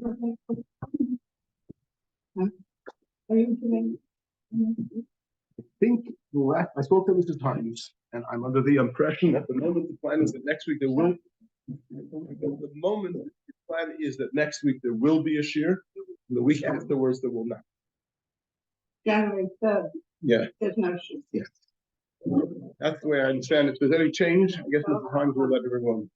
I think I spoke to Mrs. Times, and I'm under the impression at the moment the plan is that next week there will. The moment the plan is that next week there will be a shiur, and the week afterwards there will not. January 3rd. Yeah. There's no shiur. Yeah. That's the way I understand it. If there's any change, I guess Mrs. Times will let everyone.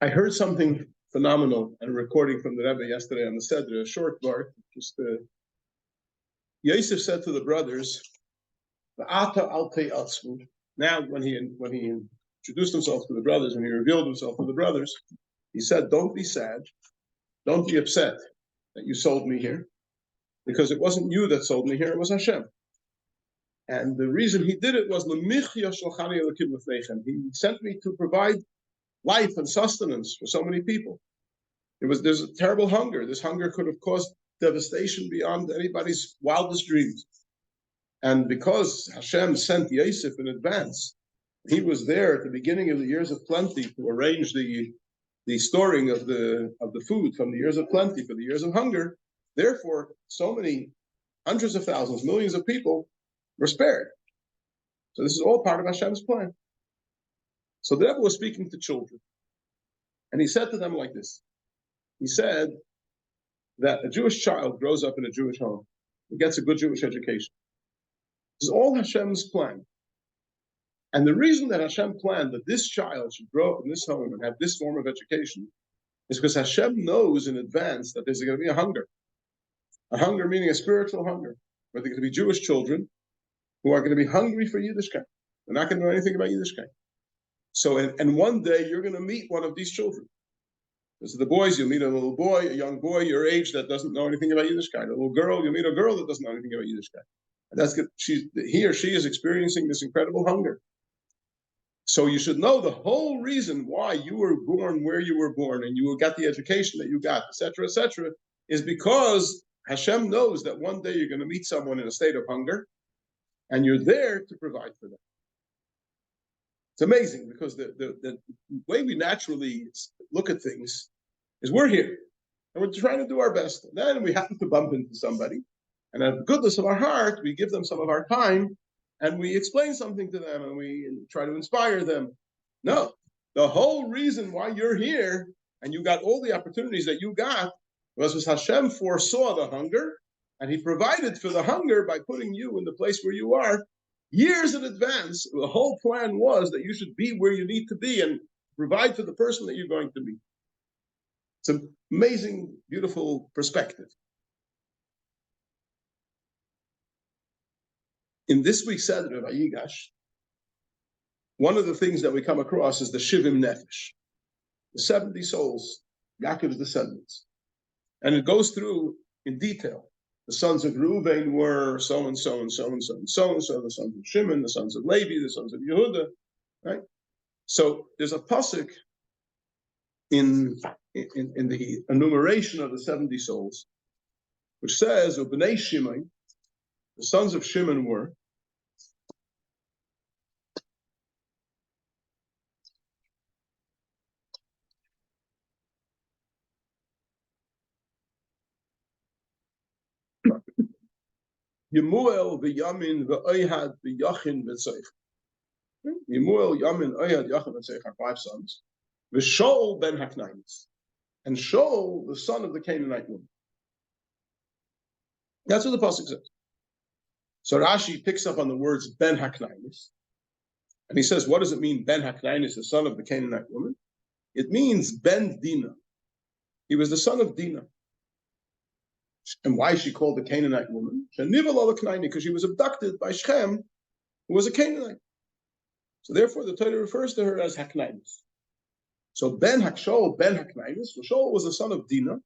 I heard something phenomenal and a recording from the Rabbi yesterday on the Seder, a short part. Just Yosef said to the brothers, now when he introduced himself to the brothers and he revealed himself to the brothers, he said, don't be sad, don't be upset that you sold me here, because it wasn't you that sold me here, it was Hashem. And the reason he did it was he sent me to provide life and sustenance for so many people. There's a terrible hunger. This hunger could have caused devastation beyond anybody's wildest dreams. And because Hashem sent Yosef in advance, he was there at the beginning of the years of plenty to arrange the storing of the food from the years of plenty for the years of hunger. Therefore, so many hundreds of thousands, millions of people were spared. So this is all part of Hashem's plan. So the Rebbe was speaking to children, and he said to them like this. He said that a Jewish child grows up in a Jewish home. He gets a good Jewish education. This is all Hashem's plan. And the reason that Hashem planned that this child should grow up in this home and have this form of education is because Hashem knows in advance that there's going to be a hunger. A hunger meaning a spiritual hunger, where there's going to be Jewish children who are going to be hungry for Yiddishkeit. They're not going to know anything about Yiddishkeit. So, and one day you're going to meet one of these children. This is the boys, you'll meet a little boy, a young boy your age that doesn't know anything about Yiddishkeit. A little girl, you'll meet a girl that doesn't know anything about Yiddishkeit. And that's good. He or she is experiencing this incredible hunger. So you should know the whole reason why you were born where you were born and you got the education that you got, etc., is because Hashem knows that one day you're going to meet someone in a state of hunger, and you're there to provide for them. It's amazing because the way we naturally look at things is we're here and we're trying to do our best. And then we happen to bump into somebody, and out of the goodness of our heart, we give them some of our time and we explain something to them and we try to inspire them. No, the whole reason why you're here and you got all the opportunities that you got was because Hashem foresaw the hunger and he provided for the hunger by putting you in the place where you are years in advance. The whole plan was that you should be where you need to be and provide for the person that you're going to meet. It's an amazing, beautiful perspective. In this week's Seder of Vayigash, one of the things that we come across is the Shivim Nefesh, the 70 souls, Yaakov's descendants. And it goes through in detail. The sons of Reuven were so and so and so and so and so and so, the sons of Shimon, the sons of Levi, the sons of Yehuda, right? So there's a pasuk in the enumeration of the 70 souls, which says, "Ubnei Shimon," the sons of Shimon were Yemuel, V'Yamin, V'Oihad, V'Yachin, V'Tzeich. Yemuel, Yamin, Oihad, Yachin, V'Tzeich are 5 sons. V'Shaul ben Haknainis, and Shaul, the son of the Canaanite woman. That's what the pasuk says. So Rashi picks up on the words ben Haknainis, and he says, what does it mean, ben Haknainis, the son of the Canaanite woman? It means ben Dinah. He was the son of Dinah. And why is she called the Canaanite woman? Because she was abducted by Shechem, who was a Canaanite. So therefore, the Torah refers to her as Haknainis. So Ben Hakshol, Ben Haknainis, Shol was the son of Dinah,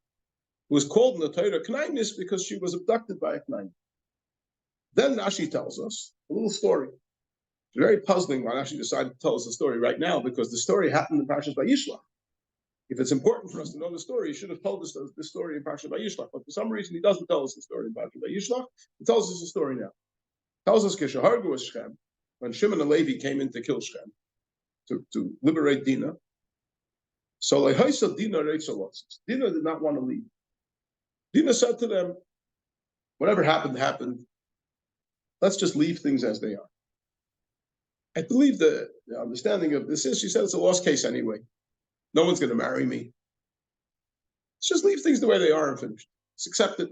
who was called in the Torah Knainis because she was abducted by a Knain. Then Rashi tells us a little story. It's very puzzling why Rashi decided to tell us the story right now, because the story happened in Parshas Vayishlach. If it's important for us to know the story, he should have told us the story in Parshas Vayishlach. But for some reason, he doesn't tell us the story in Parshas Vayishlach. He tells us the story now. He tells us Kishahargu was Shechem, when Shimon and Levi came in to kill Shechem, to liberate Dinah. So Dina did not want to leave. Dina said to them, whatever happened, happened. Let's just leave things as they are. I believe the understanding of this is, she said, it's a lost case anyway. No one's going to marry me. Let's just leave things the way they are and finish. Let's accept it.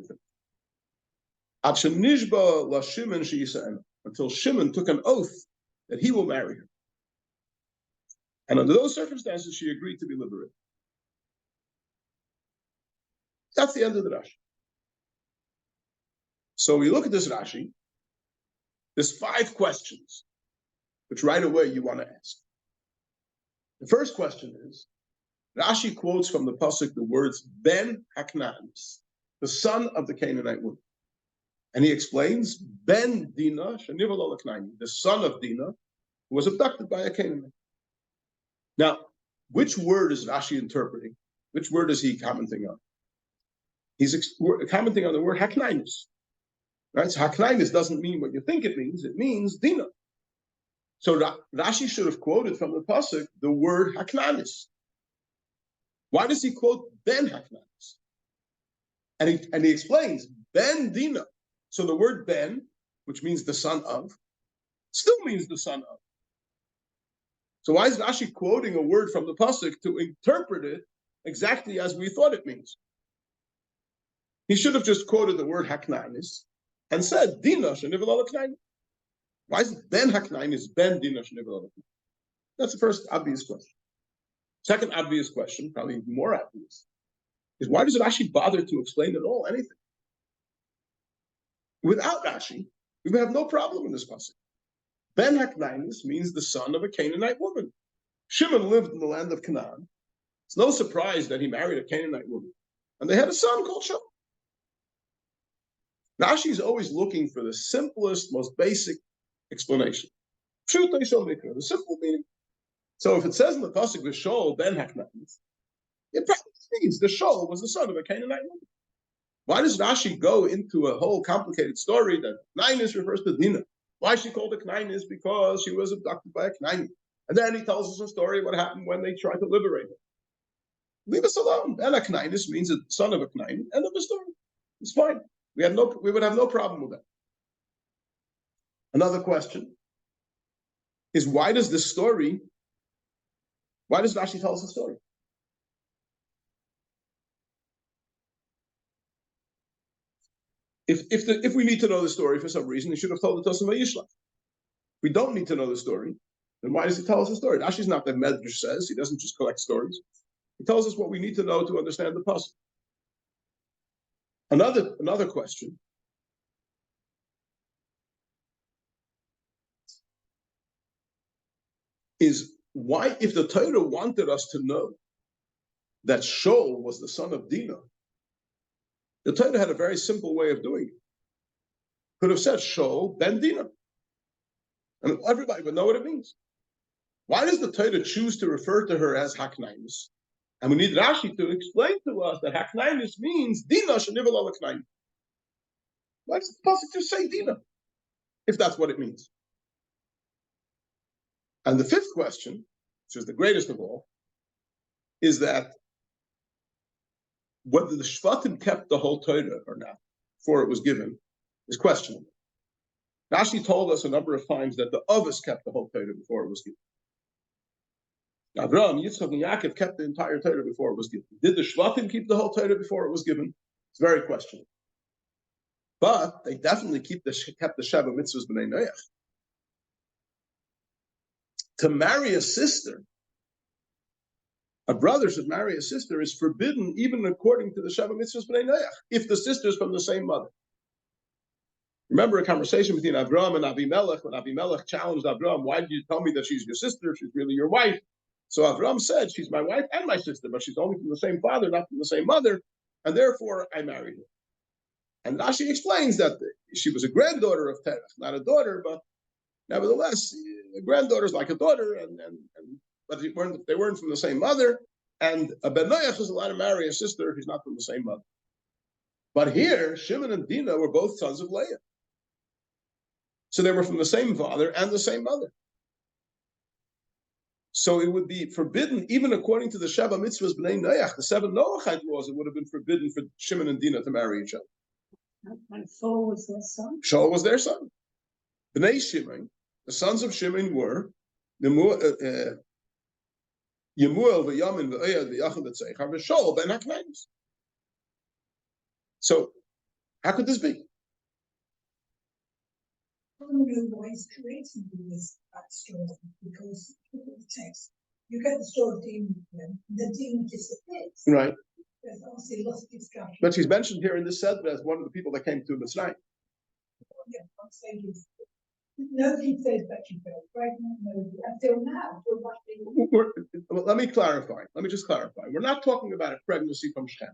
Until Shimon took an oath that he will marry her. And under those circumstances, she agreed to be liberated. That's the end of the Rashi. So we look at this Rashi. There's 5 questions, which right away you want to ask. The first question is, Rashi quotes from the pasuk the words Ben Haknanis, the son of the Canaanite woman. And he explains, Ben Dina, the son of Dina, who was abducted by a Canaanite. Now, which word is Rashi interpreting? Which word is he commenting on? He's commenting on the word Haknanis. Right? So Haknanis doesn't mean what you think it means Dina. So Rashi should have quoted from the pasuk the word Haknanis. Why does he quote Ben Haknanis? And he explains Ben Dina. So the word Ben, which means the son of, still means the son of. So why is Rashi quoting a word from the pasuk to interpret it exactly as we thought it means? He should have just quoted the word Haknanis and said Dina shenivel al Haknanis. Why is it Ben Haknanis, Ben Dina shenivel al Haknanis? That's the first obvious question. Second obvious question, probably more obvious, is why does it actually bother to explain at all anything? Without Rashi, we would have no problem in this pasuk. Ben Haknanis means the son of a Canaanite woman. Shimon lived in the land of Canaan. It's no surprise that he married a Canaanite woman. And they had a son called Shimon. Rashi is always looking for the simplest, most basic explanation. The simple meaning. So if it says in the pasuk, the Shol Ben Haknanis, it probably means the Shol was the son of a Canaanite woman. Why does Rashi go into a whole complicated story that Knainis refers to Dina? Why she called it Knainis? Because she was abducted by a Knainis. And then he tells us a story what happened when they tried to liberate her. Leave us alone. And a Knainis means a son of a Knainis. End of the story. It's fine. We would have no problem with that. Another question is why does Rashi tell us the story? If we need to know the story for some reason, he should have told it to us in Vayishlach. If we don't need to know the story, then why does he tell us the story? Rashi's not that Medrash says. He doesn't just collect stories. He tells us what we need to know to understand the pasuk. Another question is why, if the Torah wanted us to know that Shol was the son of Dina, the Torah had a very simple way of doing it. Could have said Shol ben Dina, and everybody would know what it means. Why does the Torah choose to refer to her as Haknainus? And we need Rashi to explain to us that Haknainus means Dina shenivel al Haknainus. Why does the pasuk just say Dina, if that's what it means? And the 5th question, which is the greatest of all, is that whether the Shvatim kept the whole Torah or not before it was given is questionable. Rashi told us a number of times that the Avos kept the whole Torah before it was given. Abraham, Yitzchak, and Yaakov kept the entire Torah before it was given. Did the Shvatim keep the whole Torah before it was given? It's very questionable. But they definitely kept the Sheva Mitzvahs B'nai Noach. To marry a sister, a brother should marry a sister, is forbidden even according to the Sheva Mitzvahs B'nai Noach, if the sister is from the same mother. Remember a conversation between Abraham and Abimelech, when Abimelech challenged Abraham, why did you tell me that she's your sister? She's really your wife. So Abraham said, she's my wife and my sister, but she's only from the same father, not from the same mother, and therefore I married her. And Rashi explains that she was a granddaughter of Terach, not a daughter, but nevertheless, a granddaughter is like a daughter, but they weren't from the same mother, and a Ben Noach is allowed to marry a sister who's not from the same mother. But here, Shimon and Dinah were both sons of Leah. So they were from the same father and the same mother. So it would be forbidden, even according to the Sheva Mitzvahs B'nai Noach, the 7 Noachite laws, it would have been forbidden for Shimon and Dinah to marry each other. And Shaul was their son? Shaul was their son. B'nai Shimon, the sons of Shimon were Yemuel v'Yamin v'Oyad v'Yachad v'Tzeichar v'Shaul ben Haknainis. So, how could this be? I don't know why he's creating this backstory, because look at the text. You get the story of demon, the demon disappears. Right. There's obviously lots of discussion. But she's mentioned here in this set as one of the people that came to Mitzrayim. Yeah, I'm saying is, nobody says that she fell pregnant, nobody, until now. Let me clarify. Let me just clarify. We're not talking about a pregnancy from Shem.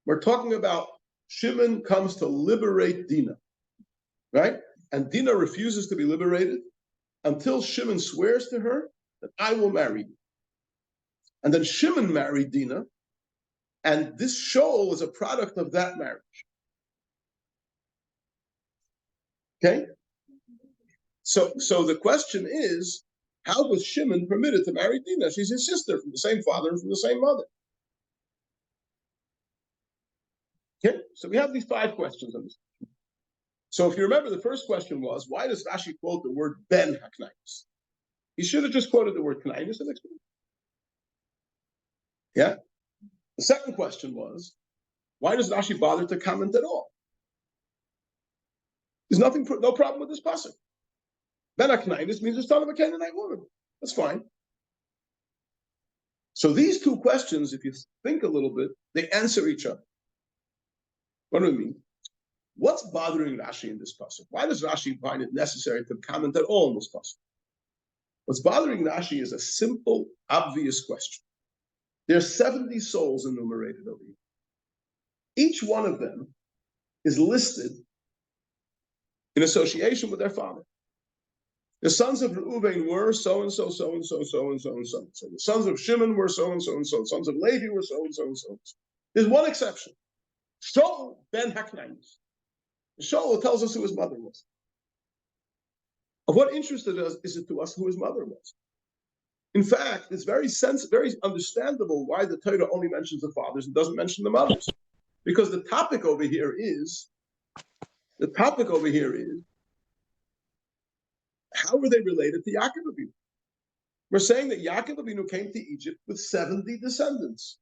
We're talking about Shimon comes to liberate Dinah, right? And Dinah refuses to be liberated until Shimon swears to her that I will marry you. And then Shimon married Dinah, and this Shaul is a product of that marriage. Okay? So the question is, how was Shimon permitted to marry Dinah? She's his sister from the same father and from the same mother. Okay? So we have these 5 questions on this. So if you remember, the first question was, why does Rashi quote the word ben haknainis? He should have just quoted the word knainis and explained. Yeah? The second question was, why does Rashi bother to comment at all? There's no problem with this pasuk. Ben haknainis means the son of a Canaanite woman. That's fine. So these 2 questions, if you think a little bit, they answer each other. What do we mean? What's bothering Rashi in this pasuk? Why does Rashi find it necessary to comment at all in this pasuk? What's bothering Rashi is a simple, obvious question. There are 70 souls enumerated over here. Each one of them is listed in association with their father. The sons of Reuven were so and so, so and so, so and so, and so and so. The sons of Shimon were so and so and so. The sons of Levi were so and so and so. There's one exception. Shaul ben Haknainis. Shaul tells us who his mother was. Of what interest is it to us who his mother was? In fact, it's very understandable why the Torah only mentions the fathers and doesn't mention the mothers. Because the topic over here is, how were they related to Yaakov Avinu? We're saying that Yaakov Avinu came to Egypt with 70 descendants.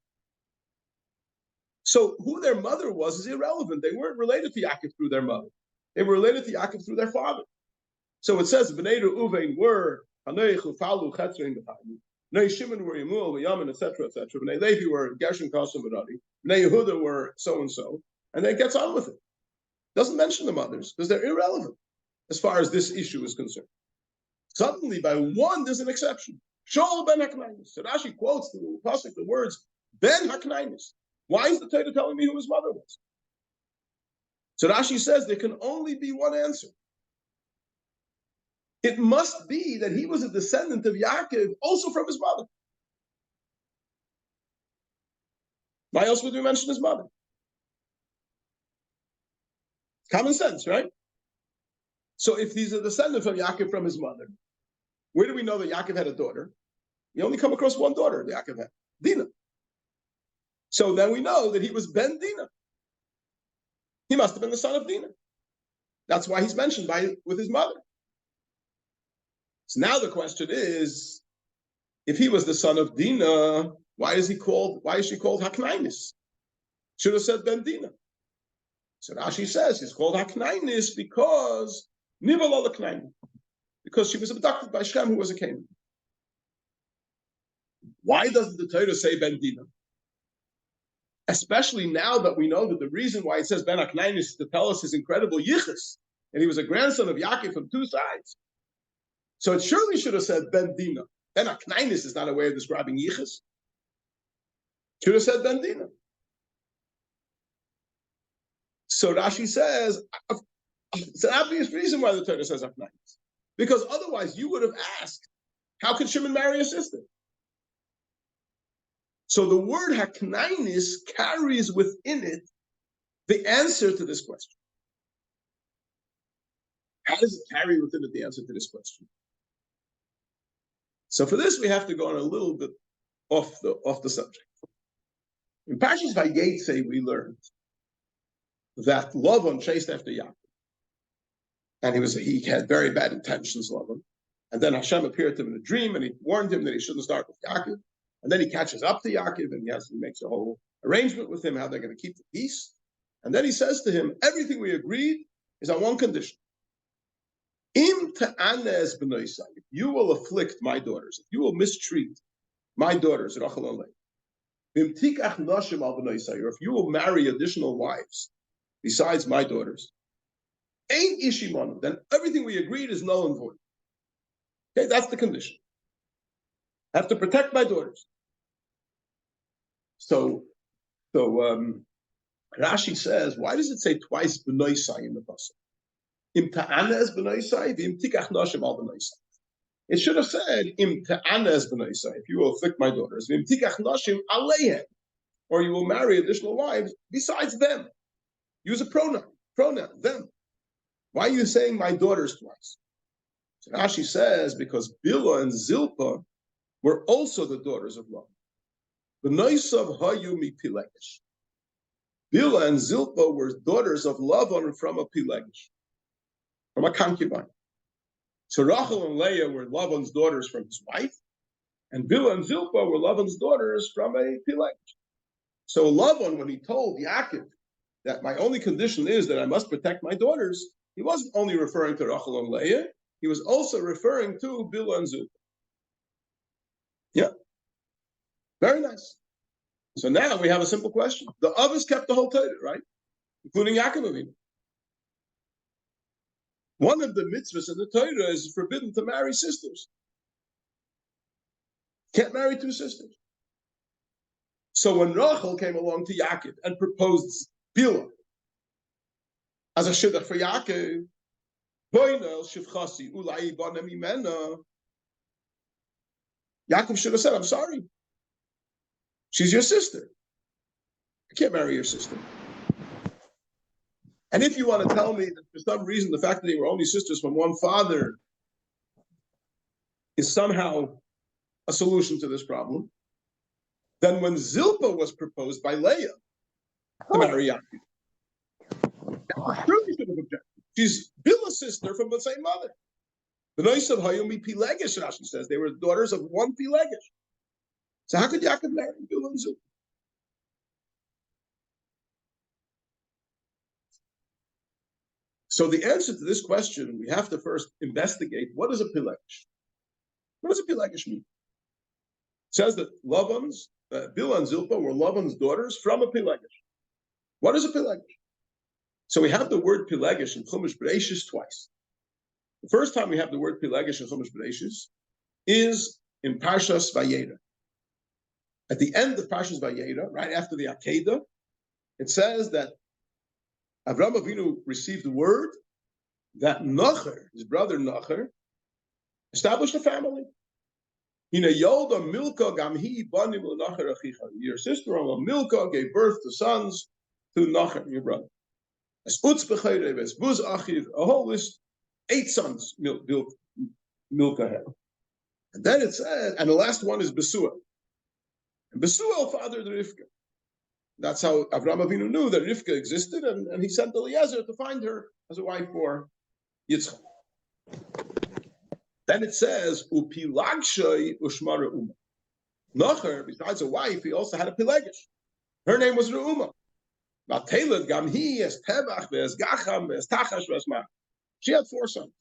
So who their mother was is irrelevant. They weren't related to Yaakov through their mother. They were related to Yaakov through their father. So it says, B'nai Reuven were Hanei Chufalu Chetzrein B'chayim. B'nai Shimon were Yemuel, V'yamin, etc., etc. B'nai Levi were Gershon, Kasam, Merari. B'nai Yehuda were so and so, and then it gets on with it. Doesn't mention the mothers because they're irrelevant as far as this issue is concerned. Suddenly, by one, there's an exception. Shaul ben Haknainis. So Rashi quotes the pasuk the words ben Haknainis. Why is the Torah telling me who his mother was? So Rashi says there can only be one answer. It must be that he was a descendant of Yaakov, also from his mother. Why else would we mention his mother? Common sense, right? So if he's a descendant from Yaakov from his mother, where do we know that Yaakov had a daughter? We only come across one daughter that Yaakov had, Dinah. So then we know that he was Ben Dinah. He must have been the son of Dinah. That's why he's mentioned with his mother. So now the question is, if he was the son of Dinah, why is she called Haknainis? Should have said Ben Dinah. So Rashi says he's called Haknainis because because she was abducted by Shem, who was a Canaan. Why doesn't the Torah say Ben Dinah? Especially now that we know that the reason why it says Ben Haknainis is to tell us his incredible yichus, and he was a grandson of Yaakov from 2 sides. So it surely should have said Ben Dinah. Ben Haknainis is not a way of describing yichus. Should have said Ben Dinah. So Rashi says, it's an obvious reason why the Torah says Haknainis. Because otherwise you would have asked, how could Shimon marry a sister? So the word Haknainis carries within it the answer to this question. How does it carry within it the answer to this question? So for this, we have to go on a little bit off the subject. In Parshas Vayigash, we learned that Lavan chased after Yaakov, and he had very bad intentions, Lavan. And then Hashem appeared to him in a dream, and he warned him that he shouldn't start with Yaakov. And then he catches up to Yaakov, and he makes a whole arrangement with him how they're going to keep the peace. And then he says to him, everything we agreed is on one condition. Im ta'anez b'noisai, if you will afflict my daughters, if you will mistreat my daughters, Rachel and Leah, bim tikach nashim al b'noisai, or if you will marry additional wives besides my daughters, ain't ishimanu, then everything we agreed is null and void. Okay, that's the condition. I have to protect my daughters. So Rashi says, why does it say twice b'noisai in the pasuk? Im ta'anez b'noisai, v'im tikach nashim al b'noisai. It should have said im ta'anez b'noisai, if you will afflict my daughters, v'im tikach nashim aleihem, or you will marry additional wives besides them. Use a pronoun, them. Why are you saying my daughters twice? So Rashi says, because Bilhah and Zilpah were also the daughters of Lavan. B'noisav hayu mipilegesh. Bilhah and Zilpah were daughters of Lavan from a pilegesh, from a concubine. So Rachel and Leah were Lavan's daughters from his wife, and Bilhah and Zilpah were Lavan's daughters from a pilegesh. So Lavan, when he told Yaakov that my only condition is that I must protect my daughters, he wasn't only referring to Rachel and Leah, he was also referring to Bilhah and Zilpah. Yeah. Very nice. So now we have a simple question. The others kept the whole Torah, right? Including Yaakov Avinu. One of the mitzvahs in the Torah is forbidden to marry sisters. Can't marry two sisters. So when Rachel came along to Yaakov and proposed Bilhah as a shidduch for Yaakov, Yaakov should have said, I'm sorry. She's your sister. I can't marry your sister. And if you want to tell me that for some reason the fact that they were only sisters from one father is somehow a solution to this problem, then when Zilpah was proposed by Leah to marry Yaakov, surely should have objected. She's Bilhah's sister from the same mother. The noise of Hayumi Pilegesh, Rashi says, they were daughters of one Pilegesh. So how could Yaakov marry Bilhah and Zilpah? So the answer to this question, we have to first investigate what is a Pilegesh. What does a Pilegesh mean? It says that Lavan's, Bilhah and Zilpah were Lavan's daughters from a Pilegesh. What is a Pilegesh? So we have the word Pilegesh in Chumash Bereishis twice. The first time we have the word Pilegesh in Chumash Bereishis is in Parshas Vayigash. At the end of Parshas Vayigash, right after the Akedah, it says that Avraham Avinu received the word that Nachor, his brother Nachor, established a family. Your sister-in-law Milcah gave birth to sons to Nachor, your brother. A whole list, 8 sons Milcah had. And then it says, and the last one is Besuel. And Besuel fathered Rivka. That's how Avraham Avinu knew that Rivka existed, and he sent Eliezer to find her as a wife for Yitzchak. Then it says, Upilagshay Ushma Re'uma. Nachor, besides a wife, he also had a Pilegesh. Her name was Re'uma. Vatelad Gamhi as Tevach, as Gacham, as Tachash, as Ma. She had 4 sons.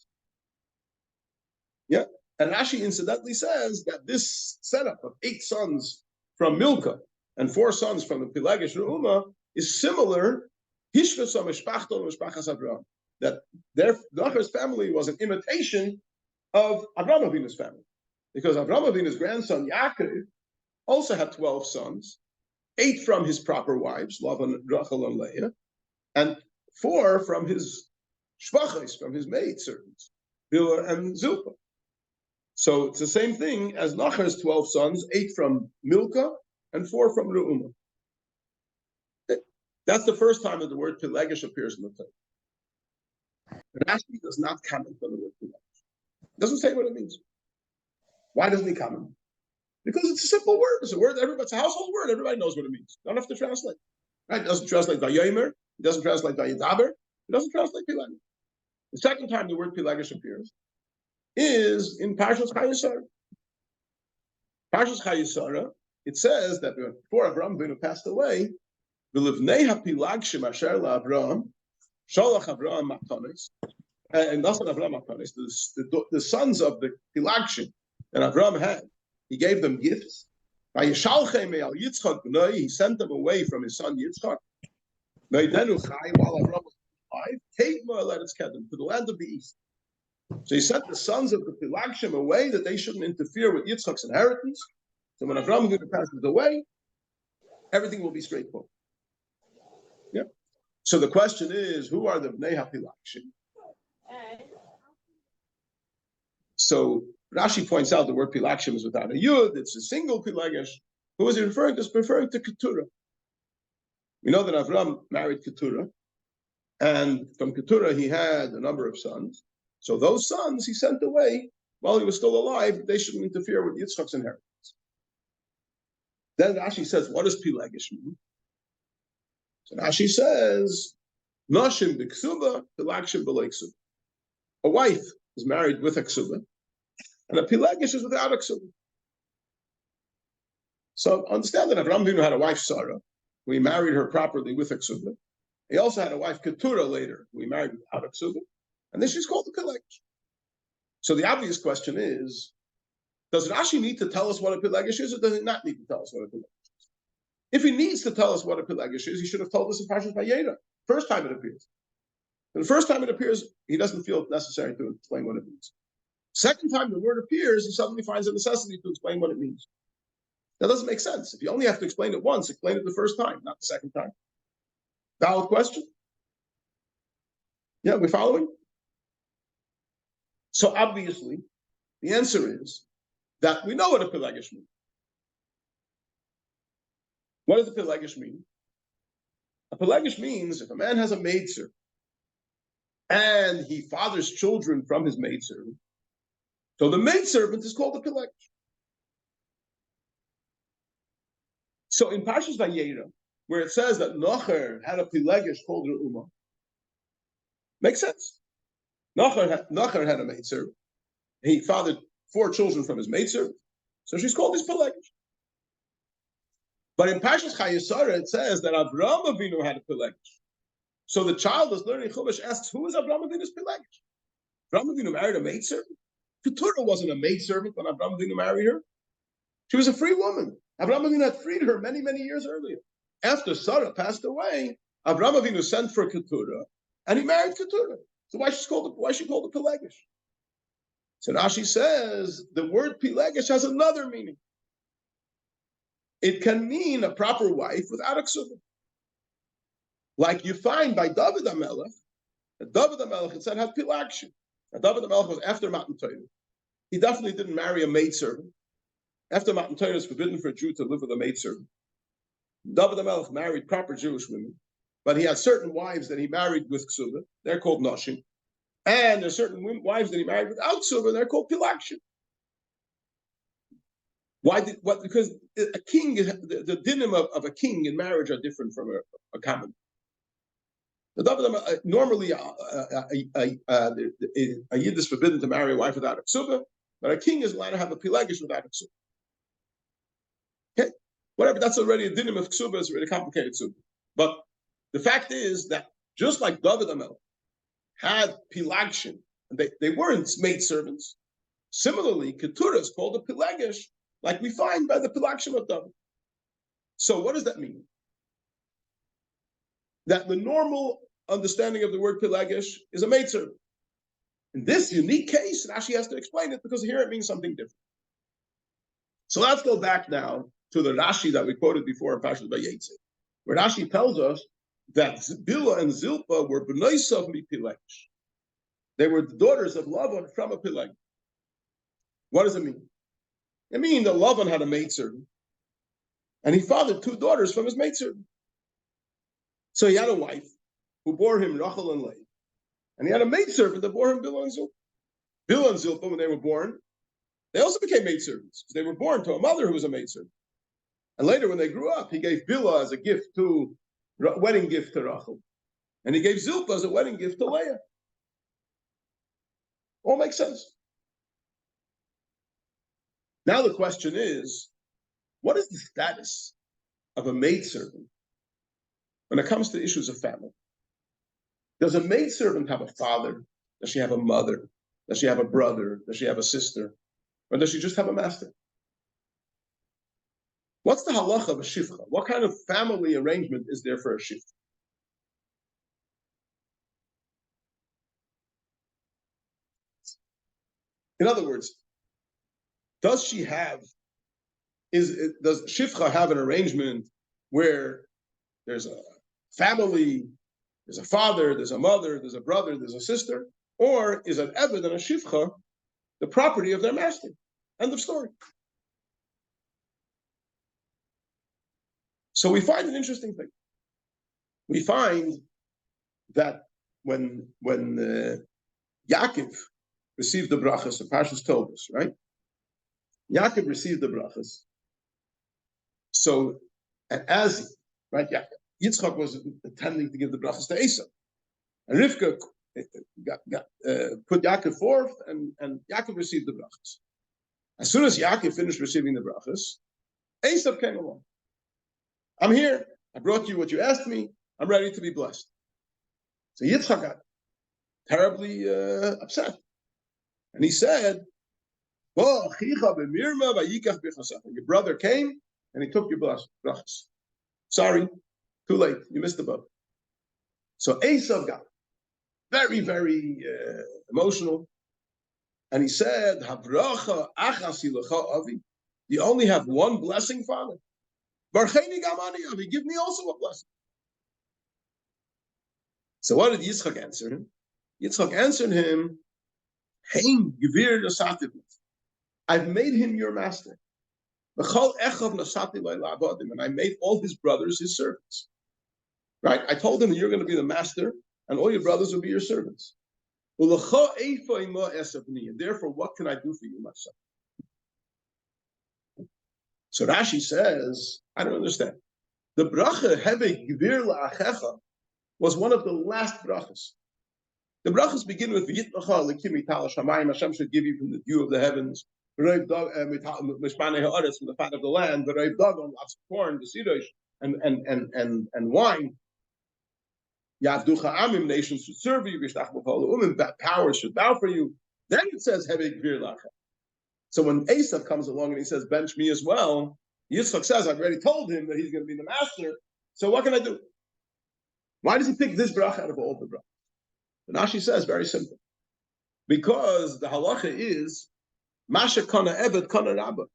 Yeah. And Rashi incidentally says that this setup of 8 sons from Milcah and 4 sons from the Pilegesh Re'uma is similar, Hishvasa Mishpachton Mishpachas Avraham, that Nachor's family was an imitation of Avraham Avinu's family. Because Avraham Avinu's grandson Yaakov also had 12 sons, 8 from his proper wives, Lavan, Rachel, and Leah, and 4 from his shvachos, from his maidservants, Bilhah and Zilpah. So it's the same thing as Nachor's 12 sons, 8 from Milcah and 4 from Re'uma. That's the first time that the word Pilegesh appears in the Torah. Rashi does not comment on the word Pilegesh. It doesn't say what it means. Why doesn't he come? Because it's a simple word. It's a word. It's a household word. Everybody knows what it means. Don't have to translate. Right? It doesn't translate Vayomer. It doesn't translate Vayidaber. It doesn't translate Pilagish. The second time the word Pilagish appears is in Parshas Chayesara. Parshas Chayesara, it says that before Abraham Avinu passed away, V'livnei hapilagshim asher la'Abraham, sholach Abraham matanis, and that's not Abraham matanis, the sons of the Pilagshim that Abraham had, he gave them gifts. He sent them away from his son Yitzchak. While Abraham was alive, to the land of the east. So he sent the sons of the Pilagshim away that they shouldn't interfere with Yitzchak's inheritance. So when Abraham passes away, everything will be straightforward. Yeah. So the question is, who are the Bnei HaPilagshim? So Rashi points out the word Pilagshim is without a yud. It's a single Pilagish. Who is he referring to? It's referring to Keturah. We know that Avram married Keturah, and from Keturah he had a number of sons. So those sons he sent away while he was still alive. They shouldn't interfere with Yitzchak's inheritance. Then Rashi says, what does Pilagish mean? So Rashi says, Nashim b'ksuba, Pilagshim b'leiksuba. A wife is married with a ksuba, and a Pilagish is without a ksuba. So understand that Avraham Avinu had a wife, Sarah. We married her properly with a ksuba. He also had a wife, Keturah, later. We married without a ksuba. And then she's called a Pilagish. So the obvious question is, does Rashi need to tell us what a Pilagish is, or does he not need to tell us what a Pilagish is? If he needs to tell us what a Pilagish is, he should have told us in Parshas Vayigash. First time it appears. And the first time it appears, he doesn't feel it necessary to explain what it means. Second time the word appears, he suddenly finds a necessity to explain what it means. That doesn't make sense. If you only have to explain it once, explain it the first time, not the second time. Valid question? Yeah, we following? So obviously, the answer is that we know what a Pilagish means. What does a Pilagish mean? A Pilagish means if a man has a maidservant and he fathers children from his maidservant, so the maidservant is called a Pilagish. So in Parshas Vayigash, where it says that Nocher had a Pilagish called Re'uma, makes sense. Nocher had a maidservant. He fathered 4 children from his maidservant, so she's called his Pilagish. But in Parshas Chayesara, it says that Avraham Avinu had a Pilagish. So the child is learning Chumash asks, who is Avraham Avinu's Pilagish? Avraham Avinu married a maidservant. Keturah wasn't a maidservant when Avraham Avinu married her. She was a free woman. Avraham Avinu had freed her many, many years earlier. After Sarah passed away, Avraham Avinu sent for Keturah, and he married Keturah. So why is she called a Pilagish? So Rashi says the word Pilagish has another meaning. It can mean a proper wife without a ksuba. Like you find by David HaMelech, David HaMelech, it said, had Pilagshim. And David HaMelech was after Matan Torah. He definitely didn't marry a maidservant. After Matan Torah, it's forbidden for a Jew to live with a maidservant. David HaMelech married proper Jewish women, but he had certain wives that he married with ksuba. They're called Nashim. And there's certain wives that he married without ksuba. They're called Pilagshim. Because a king, the dinim of a king in marriage are different from a common. Normally, a yid is forbidden to marry a wife without a ksuba, but a king is allowed to have a Pilagish without a ksuba. Okay, whatever. That's already a dinim of ksuba. It's already a complicated ksuba. But the fact is that just like David HaMelech had Pilagshim, they weren't maidservants. Similarly, Keturah is called a Pilagish, like we find by the Pilagshim of David. So what does that mean? That the normal understanding of the word Pilagish is a maidservant. In this unique case, Rashi has to explain it because here it means something different. So let's go back now to the Rashi that we quoted before in Parshas Vayigash, where Rashi tells us that Bilhah and Zilpah were b'noisav mi-Pilagish. They were the daughters of Lavan from a Pilagish. What does it mean? It means that Lavan had a maidservant, and he fathered 2 daughters from his maidservant. So he had a wife who bore him Rachel and Leah, and he had a maidservant that bore him Bilhah and Zilpah. Bilhah and Zilpah, when they were born, They also became maidservants because they were born to a mother who was a maidservant. And later, when they grew up, he gave Bilhah as a gift wedding gift to Rachel, and he gave Zilpah as a wedding gift to Leah. All makes sense. Now the question is, what is the status of a maidservant when it comes to issues of family? Does a maidservant have a father? Does she have a mother? Does she have a brother? Does she have a sister? Or does she just have a master? What's the halacha of a shifcha? What kind of family arrangement is there for a shifcha? In other words, does shifcha have an arrangement where there's a family, there's a father, there's a mother, there's a brother, there's a sister, or is an eved and a shifcha the property of their master? End of story. So we find an interesting thing. We find that when Yaakov received the brachas, the Parshas told us, right? Yaakov received the brachas. So, Yitzchak was intending to give the brachas to Esau, and Rivka put Yaakov forth, and Yaakov received the brachas. As soon as Yaakov finished receiving the brachas, Esau came along. I'm here. I brought you what you asked me. I'm ready to be blessed. So Yitzchak got terribly upset, and he said, your brother came and he took your brachas. Sorry, too late. You missed the boat. So Esau got very, very emotional, and he said, you only have one blessing, Father. Give me also a blessing. So what did Yitzchak answer him? Yitzchak answered him, I've made him your master. And I made all his brothers his servants. Right? I told him you're going to be the master, and all your brothers will be your servants. And therefore, what can I do for you, my son? So Rashi says, I don't understand. The bracha Hebe Gvir La'achecha was one of the last brachas. The brachas begin with V'yitnacha L'kimi Tal Shamayim. Hashem should give you from the dew of the heavens, from the fat of the land, lots of corn, the sidosh, and wine. Yavducha Amim, nations should serve you. Powers should bow for you. Then it says Hebe Gvir La'achecha. So when Esav comes along and he says, bench me as well, Yitzchak says, I've already told him that he's going to be the master, so what can I do? Why does he pick this bracha out of all the brachas? The Rashi says, very simple. Because the halacha is, Masha kana eved kana rabba.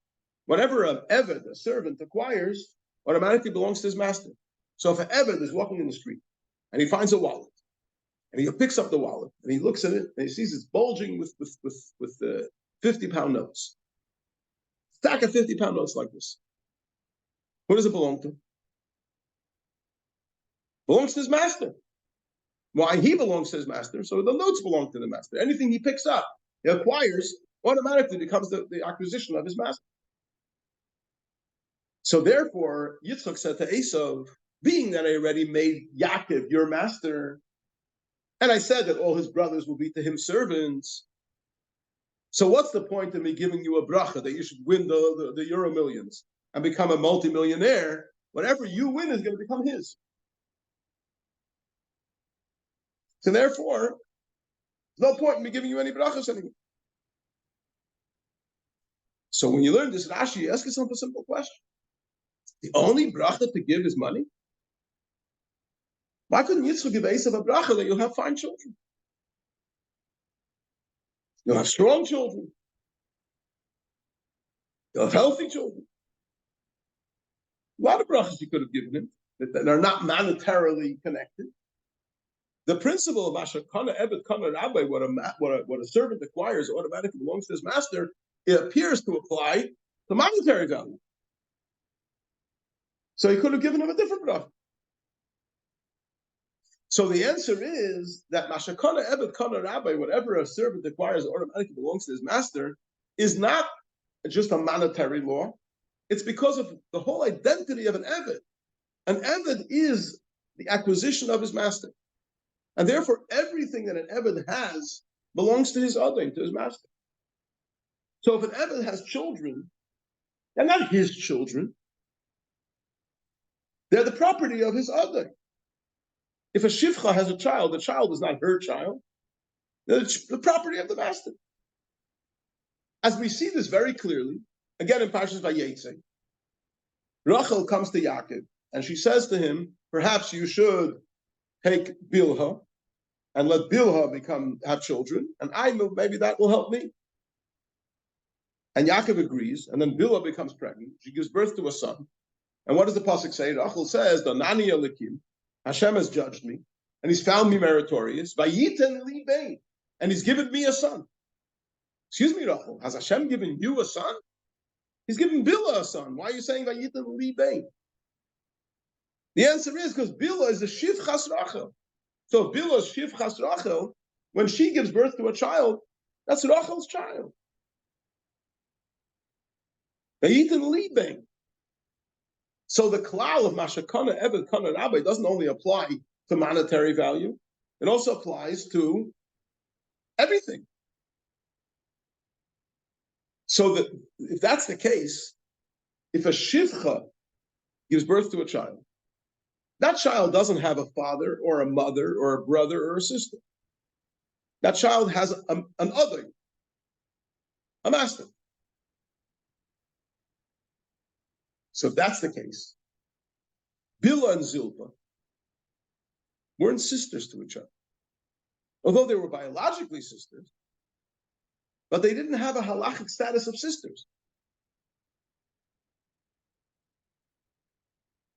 Whatever an eved, a servant, acquires, automatically belongs to his master. So if an eved is walking in the street, and he finds a wallet, and he picks up the wallet, and he looks at it, and he sees it's bulging with 50-pound notes. Stack of 50-pound notes like this. Who does it belong to? Belongs to his master. Why? He belongs to his master, so the notes belong to the master. Anything he picks up, he acquires, automatically becomes the acquisition of his master. So therefore, Yitzchak said to Esau, being that I already made Yaakov your master, and I said that all his brothers will be to him servants, so what's the point of me giving you a bracha that you should win the Euro Millions and become a multimillionaire? Whatever you win is going to become his. So therefore, there's no point in me giving you any brachas anymore. So when you learn this Rashi, you ask yourself a simple question. The only bracha to give is money? Why couldn't Yitzchak give Esav a bracha that you'll have fine children? You'll have strong children. You'll have healthy children. A lot of brachas you could have given him that are not monetarily connected. The principle of Asher Kana Ebed Kana Rabbi, what a servant acquires automatically belongs to his master, it appears to apply to monetary value. So he could have given him a different bracha. So the answer is that Mashakana Ebed Kana Rabbi, whatever a servant acquires automatically belongs to his master, is not just a monetary law. It's because of the whole identity of an Eved. An Eved is the acquisition of his master. And therefore, everything that an Eved has belongs to his Adon, to his master. So if an Eved has children, they're not his children. They're the property of his Adon. If a Shivcha has a child, the child is not her child. They're the property of the master. As we see this very clearly, again in Parshas Vayigash, Rachel comes to Yaakov and she says to him, perhaps you should take Bilhah and let Bilhah have children, and maybe that will help me. And Yaakov agrees, and then Bilhah becomes pregnant. She gives birth to a son. And what does the pasuk say? Rachel says, "Donani Elikim, Hashem has judged me, and He's found me meritorious. Vayiten li bein, and He's given me a son." Excuse me, Rachel, has Hashem given you a son? He's given Bilhah a son. Why are you saying Vayiten li bein? The answer is because Bilhah is a shivchas Rachel. So if Bilhah is shivchas Rachel, when she gives birth to a child, that's Rachel's child. Vayiten li bein. So the klal of Mashakana, Eved, Kana, Rabbi doesn't only apply to monetary value, it also applies to everything. So that if that's the case, if a shivcha gives birth to a child, that child doesn't have a father or a mother or a brother or a sister. That child has an other, a master. So if that's the case, Bilhah and Zilpah weren't sisters to each other. Although they were biologically sisters, but they didn't have a halachic status of sisters.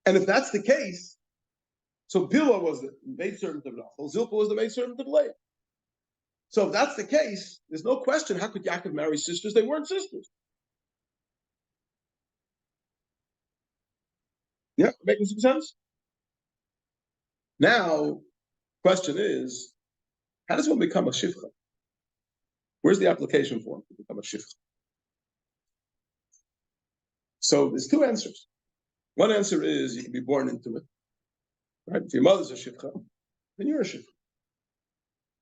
And if that's the case, so Bilhah was the maidservant of Rachel, Zilpah was the maidservant of Leah. So if that's the case, there's no question, how could Yaakov marry sisters? They weren't sisters. Yeah, making some sense? Now, question is, how does one become a shivcha? Where's the application form to become a shivcha? So there's two answers. One answer is you can be born into it. Right? If your mother's a shivcha, then you're a shivcha.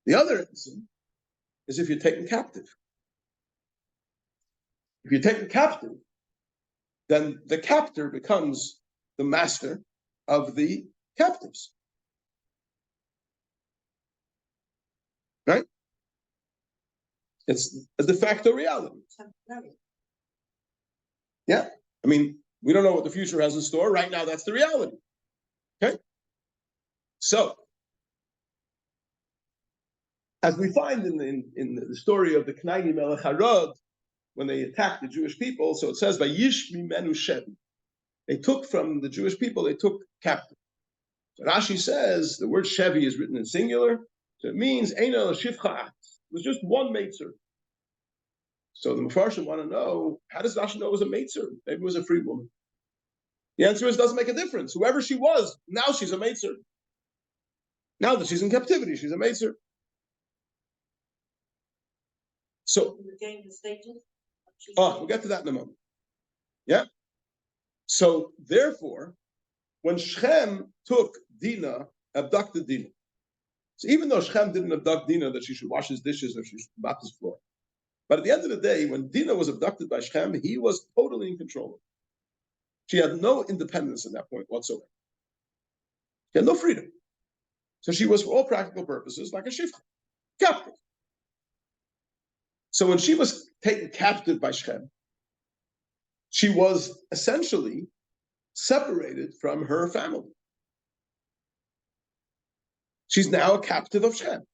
The other answer is if you're taken captive. If you're taken captive, then the captor becomes the master of the captives. Right? It's a de facto reality. Yeah. I mean, we don't know what the future has in store. Right now, that's the reality. Okay? So, as we find in the story of the Knaini Melech Harod, when they attacked the Jewish people, so it says, Vayish mimenu shevi. They took from the Jewish people, they took captive. So Rashi says the word shevi is written in singular, so it means Eina Shivcha. It was just one maidservant. So the Mefarshim want to know, how does Rashi know it was a maidservant? Maybe it was a free woman. The answer is, it doesn't make a difference. Whoever she was, now she's a maidservant. Now that she's in captivity, she's a maidservant. So, we'll get to that in a moment. Yeah? So, therefore, when Shechem took Dinah, abducted Dinah, so even though Shechem didn't abduct Dinah that she should wash his dishes or she should mop his floor, but at the end of the day, when Dinah was abducted by Shechem, he was totally in control of her. She had no independence at that point whatsoever. She had no freedom. So she was, for all practical purposes, like a shivcha, captive. So when she was taken captive by Shechem, she was essentially separated from her family. She's now a captive of Shechem.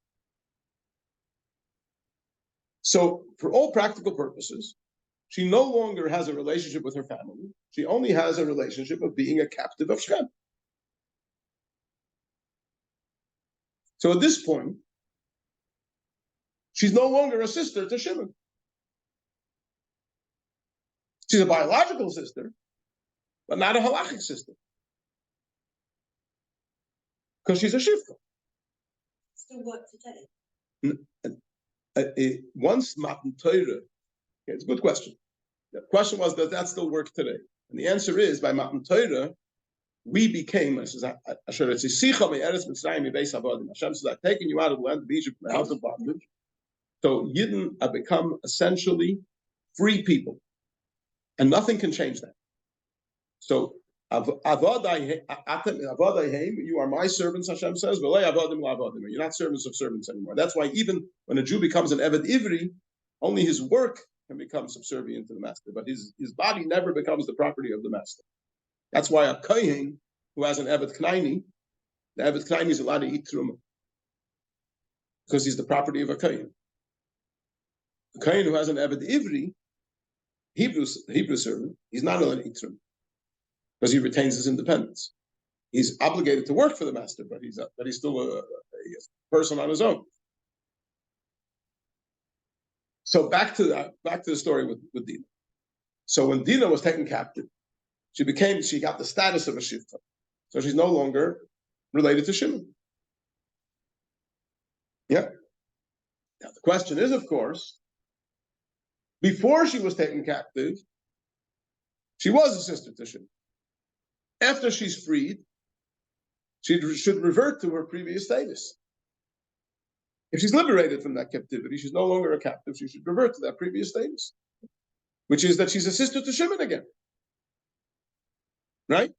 So for all practical purposes, she no longer has a relationship with her family. She only has a relationship of being a captive of Shechem. So at this point, she's no longer a sister to Shimon. She's a biological sister, but not a halachic sister. Because she's a shivcha. Still work today. Once Matan Torah, it's a good question. The question was, does that still work today? And the answer is, by Matan Torah, we became, Hashem says, I've taken you out of the land of Egypt, from the house of bondage. So Yidden have become essentially free people. And nothing can change that. So, you are my servants, Hashem says, you're not servants of servants anymore. That's why even when a Jew becomes an Eved Ivri, only his work can become subservient to the master, but his body never becomes the property of the master. That's why a Kohen who has an Eved Knaini, the Eved Knaini is allowed to eat Truma, because he's the property of a Kohen. A Kohen who has an Eved Ivri, Hebrew servant, he's not allowed to eat Truma, because he retains his independence. He's obligated to work for the master, but he's still a person on his own. So back to the story with Dinah. So when Dinah was taken captive, she got the status of a shivcha. So she's no longer related to Shimon. Yeah. Now the question is, of course, before she was taken captive, she was a sister to Shimon. After she's freed, she should revert to her previous status. If she's liberated from that captivity, she's no longer a captive. She should revert to that previous status, which is that she's a sister to Shimon again. Right?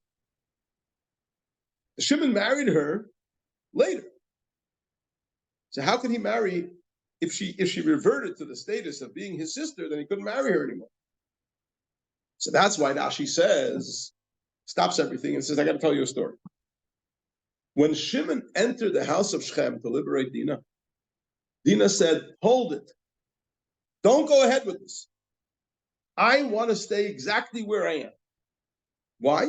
Shimon married her later. So how could he marry if she reverted to the status of being his sister? Then he couldn't marry her anymore. So that's why Rashi says, stops everything and says, I got to tell you a story. When Shimon entered the house of Shechem to liberate Dinah, Dinah said, hold it. Don't go ahead with this. I want to stay exactly where I am. Why?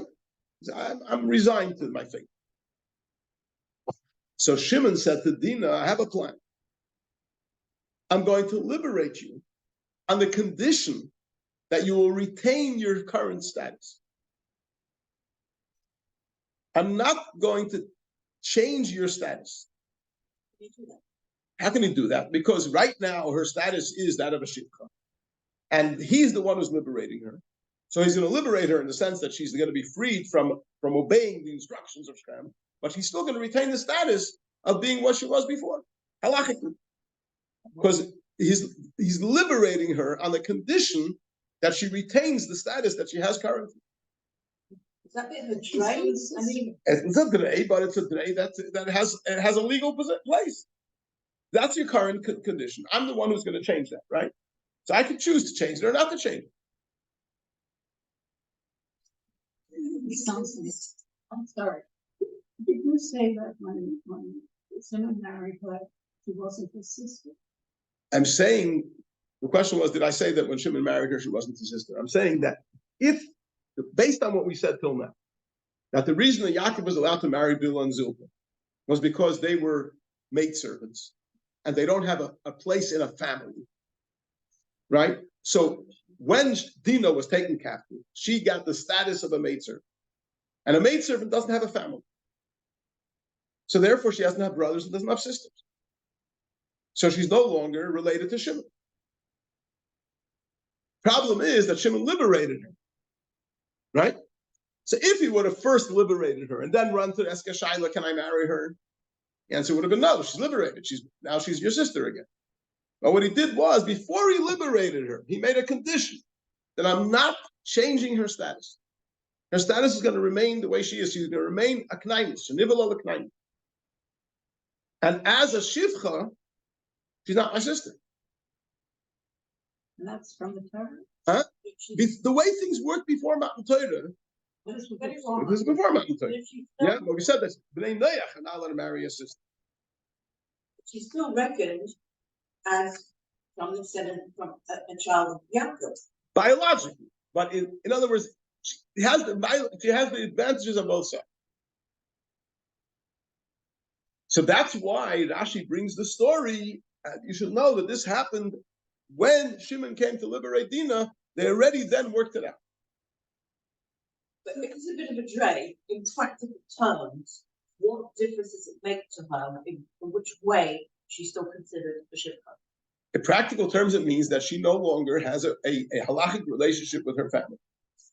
I'm resigned to my fate. So Shimon said to Dinah, I have a plan. I'm going to liberate you on the condition that you will retain your current status. I'm not going to change your status. How can he do that? Because right now her status is that of a shivcha. And he's the one who's liberating her. So he's going to liberate her in the sense that she's going to be freed from obeying the instructions of Shem, but she's still going to retain the status of being what she was before. Halachically. Because he's liberating her on the condition that she retains the status that she has currently. Is that bit of a drey? I mean, It's a drey, but it's a drey that has a legal place. That's your current condition. I'm the one who's going to change that, right? So I can choose to change it or not to change it. I'm sorry. Did you say that when someone married her, she wasn't his sister? I'm saying, the question was, did I say that when Shimon married her, she wasn't his sister? I'm saying that based on what we said till now, that the reason that Yaakov was allowed to marry Bilhah and Zilpah was because they were maidservants and they don't have a place in a family, right? So when Dinah was taken captive, she got the status of a maidservant. And a maidservant doesn't have a family. So therefore she doesn't have brothers and doesn't have sisters. So she's no longer related to Shimon. Problem is that Shimon liberated her, right? So if he would have first liberated her and then run to Eska Shaila, can I marry her? The answer would have been no, she's liberated. Now she's your sister again. But what he did was, before he liberated her, he made a condition that I'm not changing her status. Her status is going to remain the way she is. She's going to remain a knainis, shenivel a knainis. And as a shivcha, she's not my sister. And that's from the Torah? Huh? The way things worked before Matan Torah, This this is before Matan Torah. Yeah, but we said this. B'nai Noach are not allowed to marry a sister. she's still reckoned as from a child of Yaakov. Biologically. But in other words, she has the advantages on both sides. So that's why Rashi brings the story. You should know that this happened when Shimon came to liberate Dinah. They already then worked it out. But it's a bit of a drey. In practical terms, what difference does it make to her in which way she's still considered a shivcha? In practical terms, it means that she no longer has a halachic relationship with her family.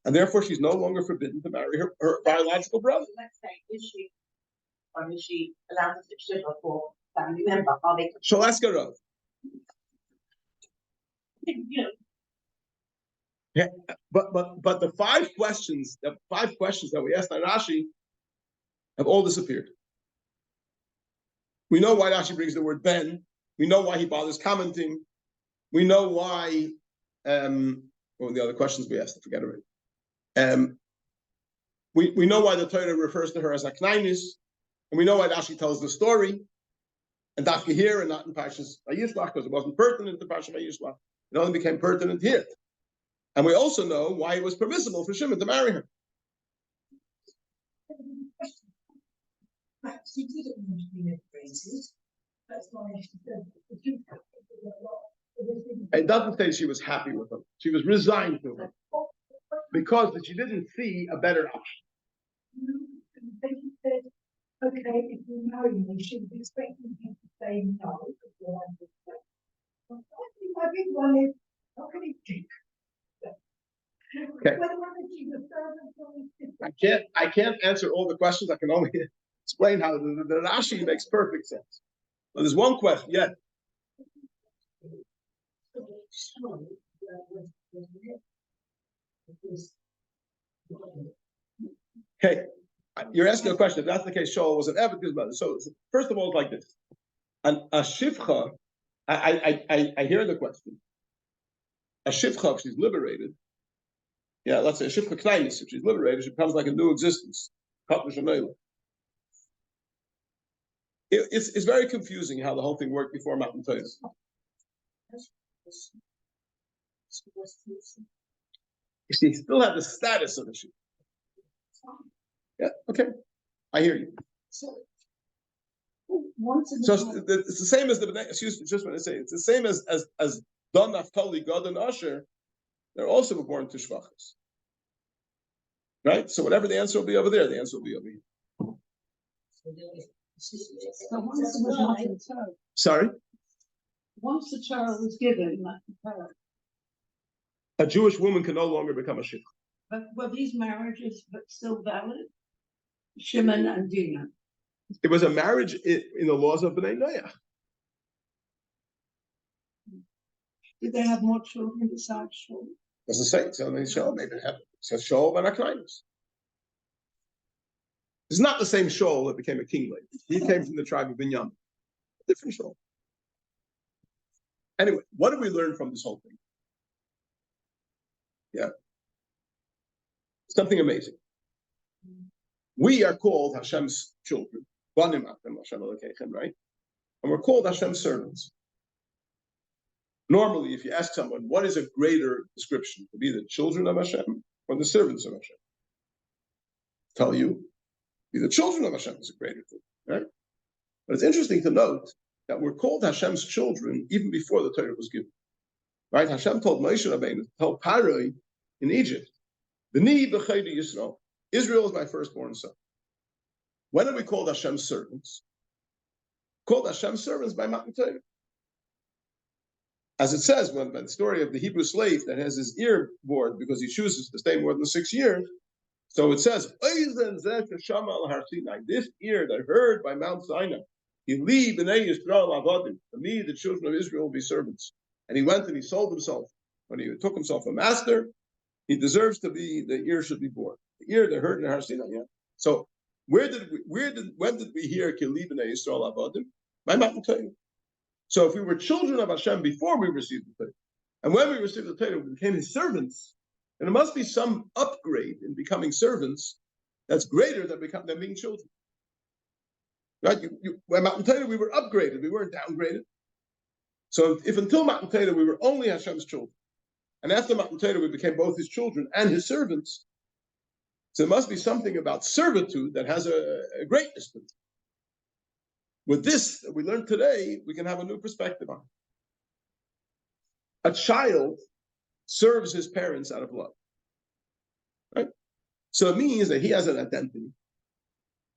And therefore, she's no longer forbidden to marry her biological brother. Let's say, is she allowed to shiver for family member? Are they? She'll ask her of. You know, Yeah, but the five questions that we asked Rashi have all disappeared. We know why Rashi brings the word ben. We know why he bothers commenting. We know why. What were the other questions we asked? I forget already. We know why the Torah refers to her as Aknainis, and we know why Rashi tells the story, and Dafka here and not in Parshas Vayishlach, because it wasn't pertinent to Parshas Vayishlach. It only became pertinent here. And we also know why it was permissible for Shimon to marry her. Perhaps she didn't want to be liberated. That's why she said, if you have to do a lot, It doesn't say she was happy with him. She was resigned to him because she didn't see a better option. Then she said, okay, if you marry me, she was expecting him to say no. Before I would say. Well, I think my big one is, how can he think? Okay. Whether she was servant I can't answer all the questions. I can only explain how the Rashi makes perfect sense. But there's one question. Yeah. Okay. You're asking a question. If that's the case, Shaul was an Eved mother. So first of all, it's like this. A shivcha, I hear the question. A shivcha, if she's liberated, yeah, let's say a shivcha knainis, if she's liberated, she becomes like a new existence. It's very confusing how the whole thing worked before Matan Torah. She still had the status of a shivcha. Yeah, okay, I hear you. So it's the same as the excuse me, just want to say it's the same as Don Naftali, Gad and Asher. They're also born to shvachas, right? So whatever the answer will be over there, the answer will be over here. Sorry. Once the child was given, A Jewish woman can no longer become a shivcha. but were these marriages still valid? Shimon and Dinah. It was a marriage in the laws of Bnei Noach. Did they have more children besides Shaul? Doesn't say. So Shaul maybe have. It says Shaul and Aknainis. It's not the same Shaul that became a king later. He came from the tribe of Binyamin. Different Shaul. Anyway, what did we learn from this whole thing? Yeah. Something amazing. We are called Hashem's children. Right? And we're called Hashem's servants. Normally, if you ask someone, what is a greater description, to be the children of Hashem or the servants of Hashem? Tell you, be the children of Hashem is a greater thing, right? But it's interesting to note that we're called Hashem's children even before the Torah was given. Right? Hashem told Moshe Rabbeinu, told Paro in Egypt, B'ni b'chaydi Yisrael, Israel is my firstborn son. When are we called Hashem's servants? Called Hashem's servants by Matan Torah. As it says, when the story of the Hebrew slave that has his ear bored because he chooses to stay more than 6 years, so it says, this ear that heard by Mount Sinai, to me, the children of Israel will be servants. And he went and he sold himself. When he took himself a master, he deserves to be, the ear should be born. The ear that heard in Har Sinai, yeah. So when did we hear Kili b'nei Yisrael Avadim? By Matan Torah. So if we were children of Hashem before we received the Torah, and when we received the Torah, we became his servants, and there must be some upgrade in becoming servants that's greater than being children. Right? By Matan Torah, we were upgraded, we weren't downgraded. So if until Matan Torah we were only Hashem's children, and after Matan Torah we became both his children and his servants, so there must be something about servitude that has a greatness to it. With this that we learned today, we can have a new perspective on it. A child serves his parents out of love. Right? So it means that he has an identity,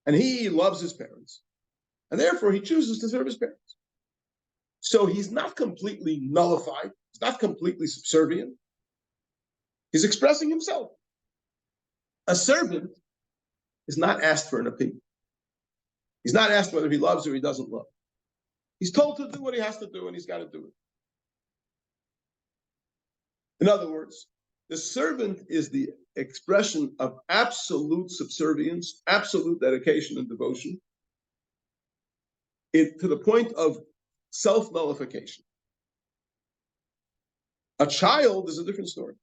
and he loves his parents, and therefore he chooses to serve his parents. So he's not completely nullified. He's not completely subservient. He's expressing himself. A servant is not asked for an opinion. He's not asked whether he loves or he doesn't love. He's told to do what he has to do, and he's got to do it. In other words, the servant is the expression of absolute subservience, absolute dedication and devotion, to the point of self-nullification. A child is a different story.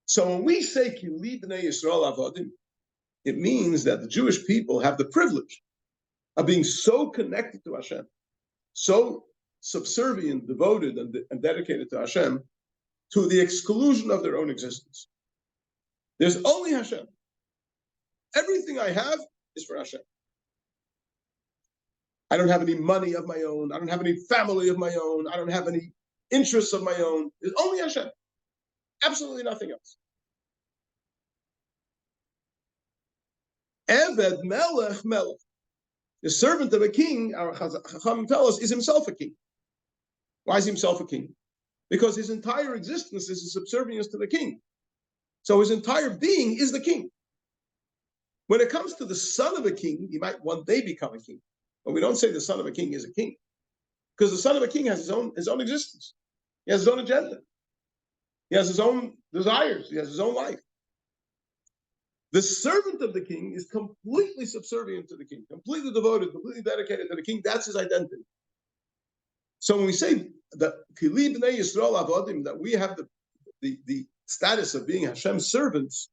So when we say Kili b'nei Yisrael avodim, it means that the Jewish people have the privilege of being so connected to Hashem, so subservient, devoted, and dedicated to Hashem, to the exclusion of their own existence. There's only Hashem. Everything I have is for Hashem. I don't have any money of my own. I don't have any family of my own. I don't have any interests of my own. There's only Hashem. Absolutely nothing else. Eved melech melech. The servant of a king, our Chachamim tell us, is himself a king. Why is he himself a king? Because his entire existence is a subservience to the king. So his entire being is the king. When it comes to the son of a king, he might one day become a king. But we don't say the son of a king is a king. Because the son of a king has his own existence. He has his own agenda. He has his own desires. He has his own life. The servant of the king is completely subservient to the king, completely devoted, completely dedicated to the king. That's his identity. So when we say that Kili b'nei Yisrael avodim, that we have the status of being Hashem's servants,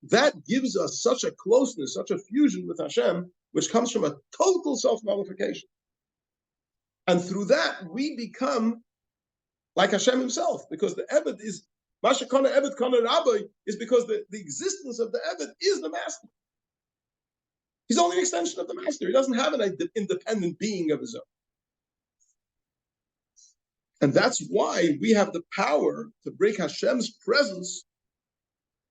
that gives us such a closeness, such a fusion with Hashem, which comes from a total self-nullification. And through that, we become like Hashem himself, because the Eved is, Masha Kana Eved Kana Rabbi, is because the existence of the Eved is the master. He's only an extension of the master. He doesn't have an independent being of his own. And that's why we have the power to bring Hashem's presence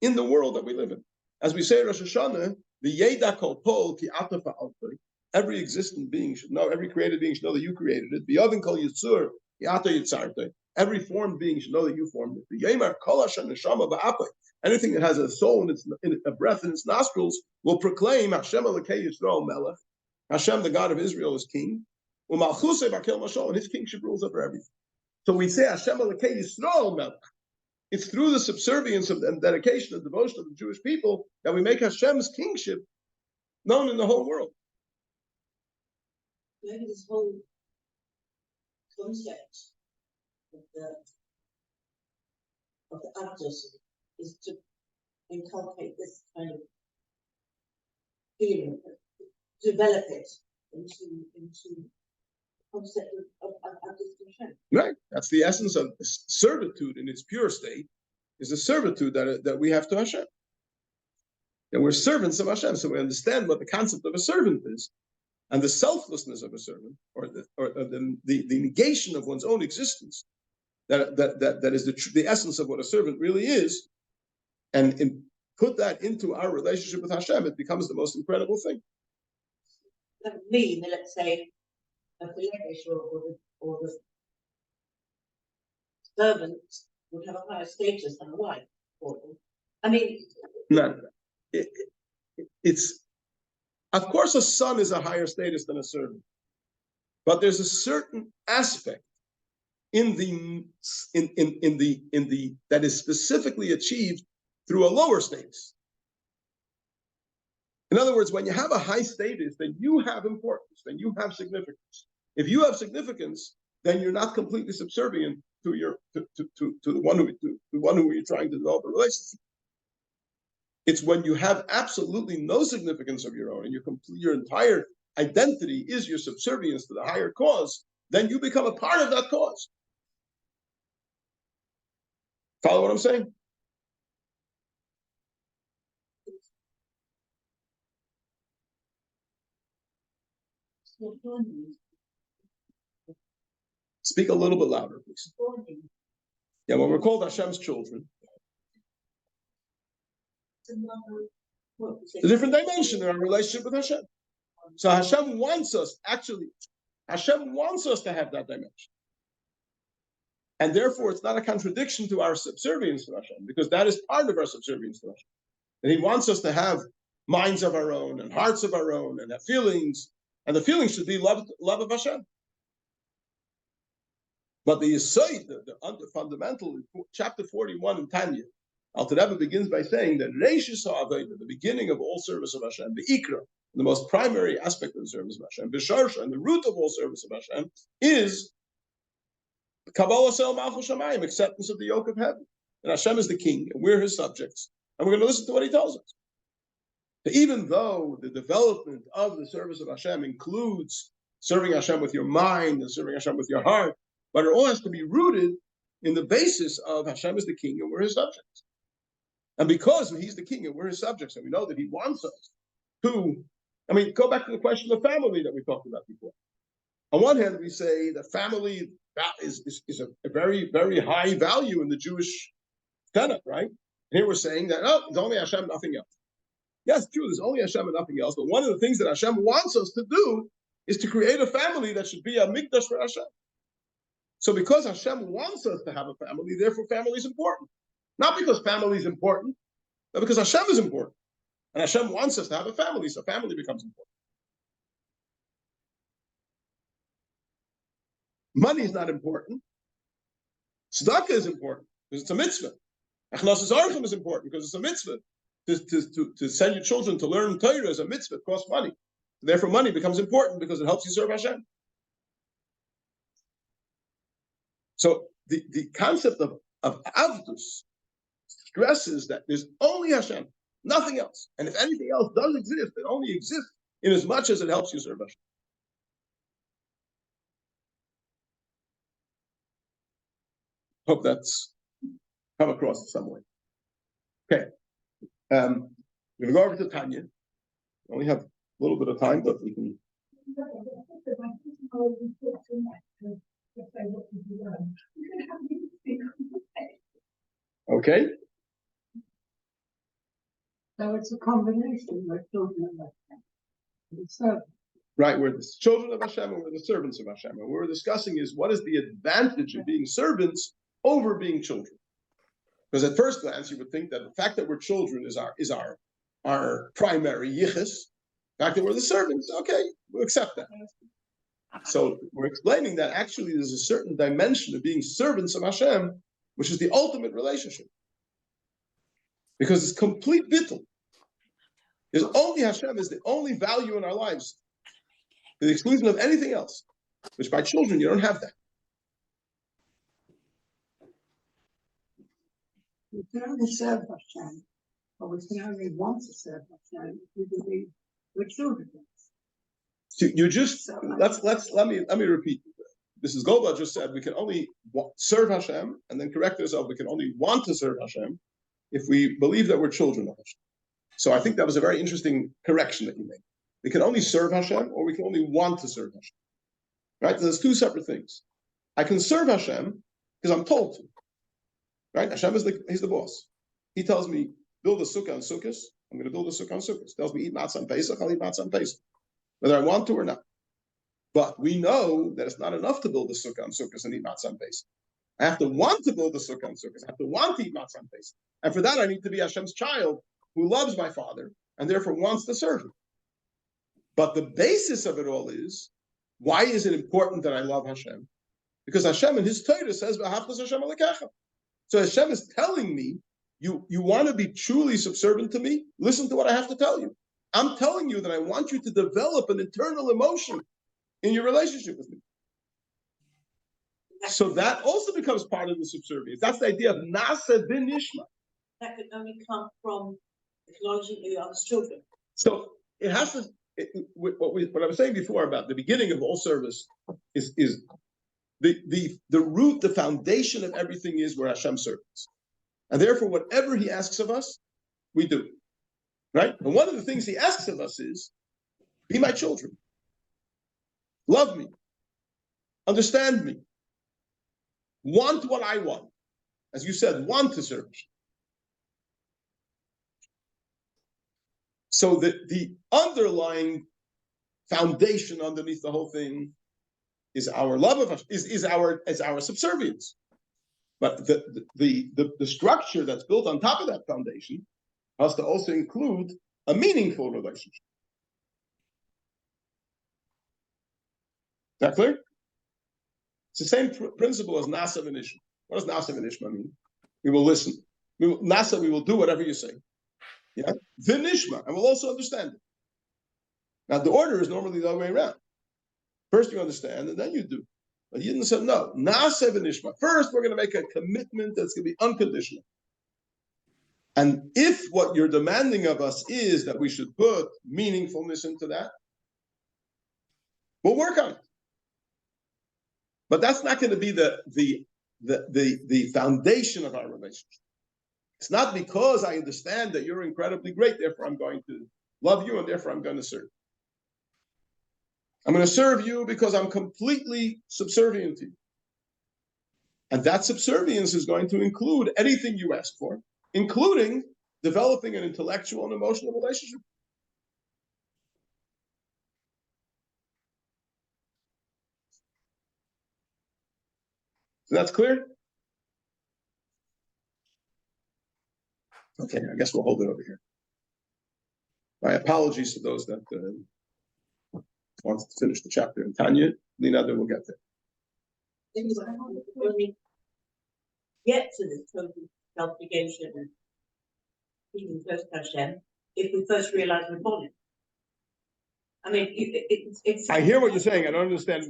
in the world that we live in. As we say in Rosh Hashanah, the Yeda Kol Pol Ki Ata Fa'altoi, every existent being should know, every created being should know that you created it. B'yavin Kol Yitzur Ki Ata Yitzartoi, every formed being should know that you formed it. B'yemar Kol Hashem Neshama Ba'apoi, anything that has a soul in a breath in its nostrils will proclaim Hashem Elokei Yisrael Melech, Hashem the God of Israel is king, U'malchusei B'kel Mashal, and his kingship rules over everything. So we say Hashem Elokei Yisrael Melech. It's through the subservience and dedication and devotion of the Jewish people that we make Hashem's kingship known in the whole world. Maybe this whole concept of the Abdus is to inculcate this kind of feeling, develop it into concept of Hashem. Right. That's the essence of servitude in its pure state, is the servitude that we have to Hashem. And we're servants of Hashem, so we understand what the concept of a servant is, and the selflessness of a servant, or the negation of one's own existence. That is the essence of what a servant really is, and put that into our relationship with Hashem, it becomes the most incredible thing. That would mean that, let's say, a Vayigash or the servant would have a higher status than a wife for them. I mean, No, it's of course a son is a higher status than a servant, but there's a certain aspect in the that is specifically achieved through a lower status. In other words, when you have a high status, then you have importance, then you have significance. If you have significance, then you're not completely subservient to the one who you're trying to develop a relationship. It's when you have absolutely no significance of your own, and your entire identity is your subservience to the higher cause, then you become a part of that cause. Follow what I'm saying? Speak a little bit louder, please. Yeah, when we're called Hashem's children, it's a different dimension in our relationship with Hashem. So Hashem wants us, actually, Hashem wants us to have that dimension. And therefore, it's not a contradiction to our subservience to Hashem, because that is part of our subservience to Hashem. And He wants us to have minds of our own and hearts of our own and have feelings, and the feelings should be love of Hashem. But the Yesod, the fundamental, in chapter 41 in Tanya, Alter Rebbe begins by saying that Reishis HaAveidah, the beginning of all service of Hashem, the Ikra, the most primary aspect of the service of Hashem, B'Sharsha, and the root of all service of Hashem, is Kabbalah Sel Malchus Shamayim, acceptance of the yoke of heaven. And Hashem is the king, and we're His subjects. And we're going to listen to what He tells us. So even though the development of the service of Hashem includes serving Hashem with your mind and serving Hashem with your heart, but it all has to be rooted in the basis of Hashem is the king and we're His subjects. And because He's the king and we're His subjects, and we know that He wants us to, go back to the question of family that we talked about before. On one hand, we say that family is a very, very high value in the Jewish tenet, right? And here we're saying that, it's only Hashem, nothing else. Yes, true, there's only Hashem and nothing else, but one of the things that Hashem wants us to do is to create a family that should be a mikdash for Hashem. So because Hashem wants us to have a family, therefore family is important. Not because family is important, but because Hashem is important. And Hashem wants us to have a family, so family becomes important. Money is not important. Tzedakah is important because it's a mitzvah. Achnas Archim is important because it's a mitzvah. To send your children to learn Torah is a mitzvah. It costs money. Therefore, money becomes important because it helps you serve Hashem. So the concept of Avdus stresses that there's only Hashem, nothing else. And if anything else does exist, it only exists in as much as it helps you serve Hashem. Hope that's come across in some way. Okay. We're going to go over to Tanya. We only have a little bit of time, but we can. Okay. So it's a combination we're talking about. So, right, we're the children of Hashem and we're the servants of Hashem. And what we're discussing is what is the advantage of being servants over being children. Because at first glance, you would think that the fact that we're children is our primary yichus. The fact that we're the servants, okay, we'll accept that. So we're explaining that actually there's a certain dimension of being servants of Hashem, which is the ultimate relationship. Because it's complete bittul. There's only Hashem is the only value in our lives, to the exclusion of anything else, which by children you don't have that. we can only serve Hashem, or we can only want to serve Hashem if we believe we're children. So you just let me repeat. Mrs. Goldblatt just said we can only serve Hashem, and then correct ourselves. We can only want to serve Hashem if we believe that we're children of Hashem. So I think that was a very interesting correction that you made. We can only serve Hashem, or we can only want to serve Hashem. Right? So there's two separate things. I can serve Hashem because I'm told to. Right? Hashem he's the boss. He tells me build a sukkah on Sukkot. I'm going to build a sukkah on Sukkot. He tells me eat matzah on Pesach. I'll eat matzah on Pesach, whether I want to or not. But we know that it's not enough to build a sukkah on Sukkot and eat matzah on Pesach. I have to want to build a sukkah on Sukkot. I have to want to eat matzah on Pesach. And for that, I need to be Hashem's child who loves my Father and therefore wants to serve Him. But the basis of it all is, why is it important that I love Hashem? Because Hashem in His Torah says, "V'ahavtas Hashem alekecha." So Hashem is telling me, you want to be truly subservient to me? Listen to what I have to tell you. I'm telling you that I want you to develop an internal emotion in your relationship with me. So that also becomes part of the subservience. That's the idea of nasa bin nishma. That could only come from acknowledging you are children. So it has to. What I was saying before about the beginning of all service is the root, the foundation of everything is where Hashem serves, and therefore whatever He asks of us, we do. Right? And one of the things He asks of us is, be my children, love me, understand me, want what I want, as you said, want to serve. So the underlying foundation underneath the whole thing is our love of is our subservience. But the structure that's built on top of that foundation has to also include a meaningful relationship. Is that clear? It's the same principle as Nasa and Ishma. What does Nasa and Ishma mean? We will listen. Nasa, we will do whatever you say. Yeah? V'nishma, and we'll also understand it. Now, the order is normally the other way around. First you understand, and then you do. But Yidden said, no, Nasa v'nishma. First, we're going to make a commitment that's going to be unconditional. And if what you're demanding of us is that we should put meaningfulness into that, we'll work on it. But that's not going to be the foundation of our relationship. It's not because I understand that you're incredibly great, therefore I'm going to love you, and therefore I'm going to serve. I'm going to serve you because I'm completely subservient to you. And that subservience is going to include anything you ask for, including developing an intellectual and emotional relationship. So that's clear? Okay, I guess we'll hold it over here. My apologies to those that want to finish the chapter in Tanya. Lina, then we'll get there. When we get to this total obligation and keeping close to Hashem, if we first realize we're born. I mean, it's. I hear what you're saying. I don't understand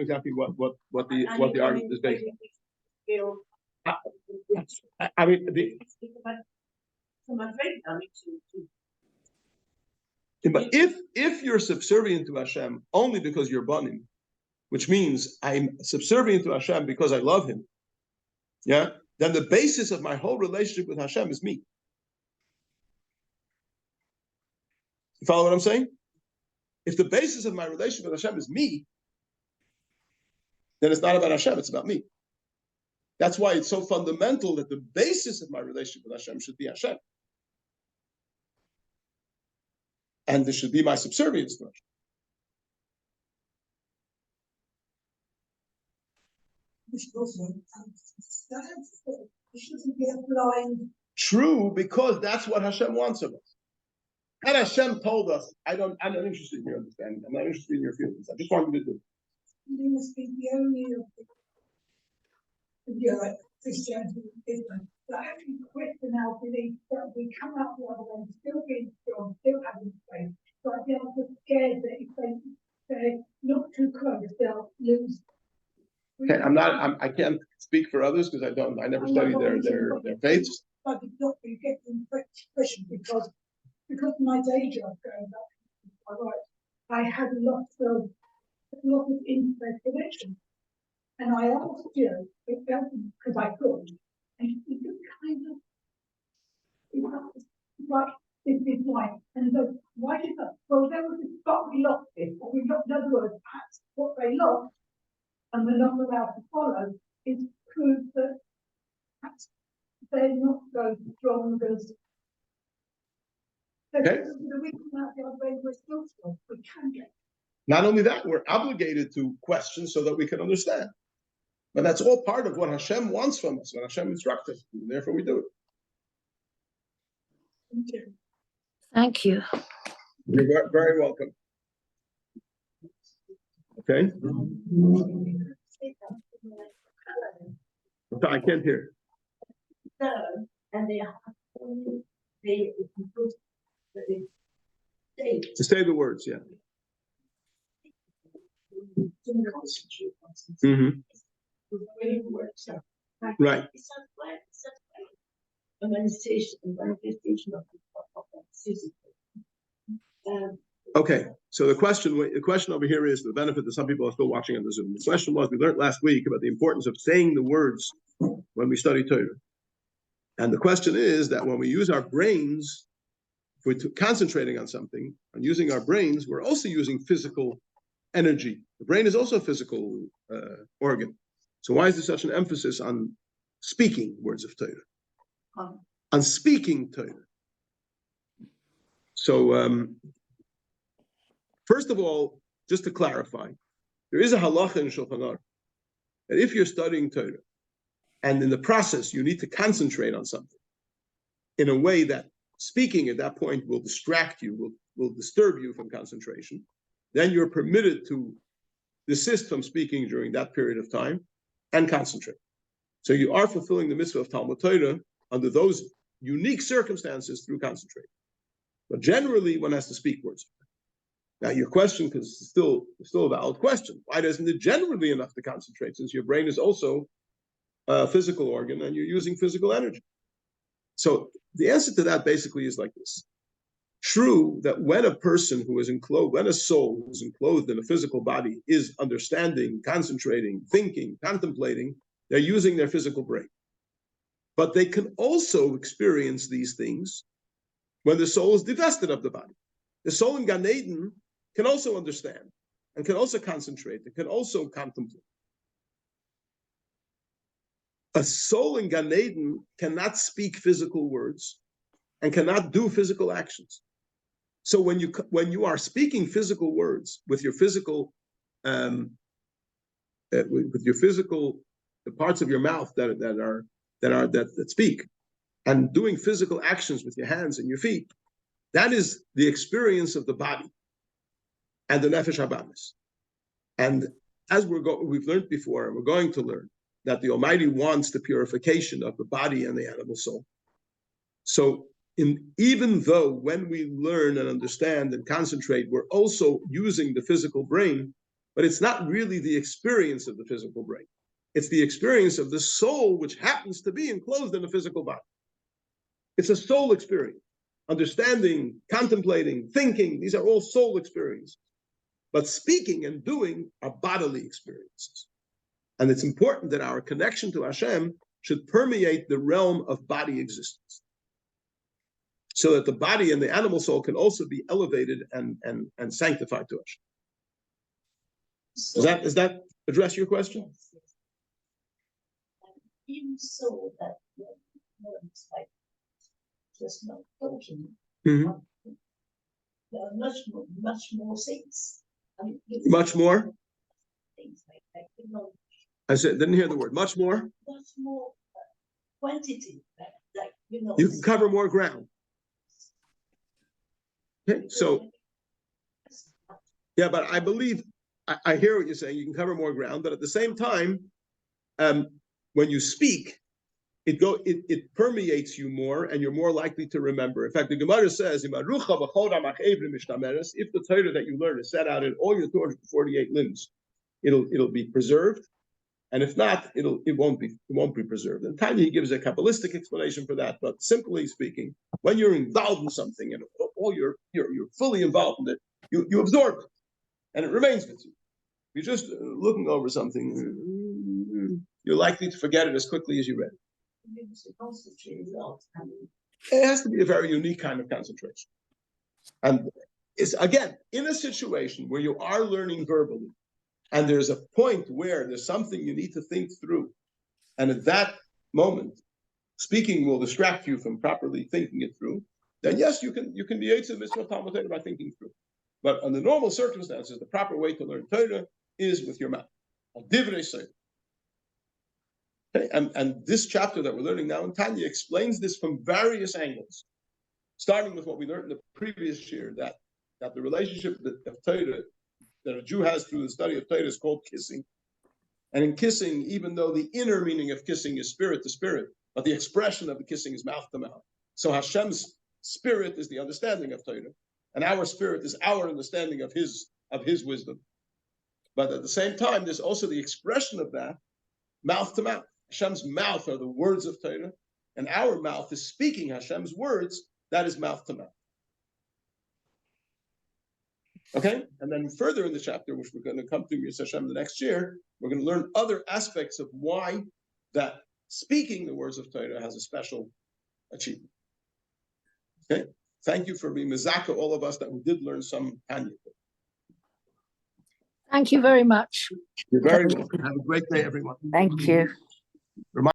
exactly what the argument is based on. I mean, but if you're subservient to Hashem only because you're banim, which means I'm subservient to Hashem because I love Him, yeah, then the basis of my whole relationship with Hashem is me. You follow what I'm saying? If the basis of my relationship with Hashem is me, then it's not about Hashem, it's about me. That's why it's so fundamental that the basis of my relationship with Hashem should be Hashem. And this should be my subservience to Hashem. It shouldn't be a blind. True, because that's what Hashem wants of us. Had Hashem told us, I'm not interested in your understanding, I'm not interested in your feelings, I just want you to do it. You must be the only of the Christianity Islam that actually question our belief that we come out the other way, still being strong, still having faith, but they're just scared that if they look too close, they'll lose. Okay, I can't speak for others because I never studied their faiths. But it's not you get the impression because my day job going back, I had a lot of interest connection. And I asked you, because I could, and you could kind of, like, this is why. And so, why did that? Well, there was a spot we lost it, or we lost, in other words, perhaps what they lost, and they're not allowed to follow, is proof that perhaps they're not so strong as. So, Okay. we come out the other way, we're still strong, we can get. Not only that, we're obligated to question so that we can understand. But that's all part of what Hashem wants from us, what Hashem instructs us, and therefore we do it. Thank you. Thank you. You're very welcome. Okay? I can't hear. And To say the words, yeah. Mm-hmm. Right. A manifestation of Okay, so the question over here is, the benefit that some people are still watching on the Zoom. The question was, we learned last week about the importance of saying the words when we study Torah. And the question is that when we use our brains, if we're concentrating on something, and using our brains, we're also using physical energy. The brain is also a physical organ. So why is there such an emphasis on speaking words of Torah? On speaking Torah. So, first of all, just to clarify, There is a halacha in Shulchan Aruch that if you're studying Torah, and in the process you need to concentrate on something in a way that speaking at that point will distract you, will disturb you from concentration, then you're permitted to desist from speaking during that period of time and concentrate. So you are fulfilling the mitzvah of Talmud Torah under those unique circumstances through concentrating. But generally, one has to speak words. Now, your question, because it's still a valid question, why isn't it generally enough to concentrate, since your brain is also a physical organ and you're using physical energy? So the answer to that basically is like this. True that when a person who is enclosed, when a soul who is enclosed in a physical body is understanding, concentrating, thinking, contemplating, they're using their physical brain. But they can also experience these things when the soul is divested of the body. The soul in Gan Eden can also understand and can also concentrate, and can also contemplate. A soul in Gan Eden cannot speak physical words and cannot do physical actions. So when you are speaking physical words with your physical the parts of your mouth that speak, and doing physical actions with your hands and your feet, that is the experience of the body and the nefesh habamis. And as we've learned before, and we're going to learn, that the Almighty wants the purification of the body and the animal soul. So even though when we learn and understand and concentrate, we're also using the physical brain, but it's not really the experience of the physical brain. It's the experience of the soul, which happens to be enclosed in the physical body. It's a soul experience. Understanding, contemplating, thinking, these are all soul experiences. But speaking and doing are bodily experiences. And it's important that our connection to Hashem should permeate the realm of body existence, so that the body and the animal soul can also be elevated and sanctified to Hashem. Does that address your question? Even so, that it's like just not coaching. Mm-hmm. There are much more things. I mean, much more? Things like I said, didn't hear the word. Much more? Much more quantity, like. You can cover more ground. Okay, so, yeah, but I believe, I hear what you're saying, you can cover more ground, but at the same time, when you speak, it permeates you more, and you're more likely to remember. In fact, the Gemara says, if the Torah that you learn is set out in all your 248 limbs, it'll be preserved, and if not, it won't be preserved. And Tanya gives a Kabbalistic explanation for that, but simply speaking, when you're involved in something and you're fully involved in it, you absorb it, and it remains with you. You're just looking over something, you're likely to forget it as quickly as you read it. It has to be a very unique kind of concentration. And it's, again, in a situation where you are learning verbally, and there's a point where there's something you need to think through, and at that moment, speaking will distract you from properly thinking it through, then yes, you can be able to mitzvah Talmud Torah by thinking through. But under normal circumstances, the proper way to learn Torah is with your mouth. Divrei Sefer. Okay, and this chapter that we're learning now in Tanya explains this from various angles, starting with what we learned in the previous Shiur, that the relationship of Torah that a Jew has through the study of Torah is called kissing. And in kissing, even though the inner meaning of kissing is spirit to spirit, but the expression of the kissing is mouth to mouth. So Hashem's spirit is the understanding of Torah, and our spirit is our understanding of his wisdom. But at the same time, there's also the expression of that mouth to mouth. Hashem's mouth are the words of Torah, and our mouth is speaking Hashem's words. That is mouth to mouth. Okay, and then further in the chapter, which we're going to come to Yis Hashem the next year, we're going to learn other aspects of why that speaking the words of Torah has a special achievement. Okay, thank you for being mezaka, all of us, that we did learn some Tanya. Thank you very much. You're very welcome. Have a great day, everyone. Thank you.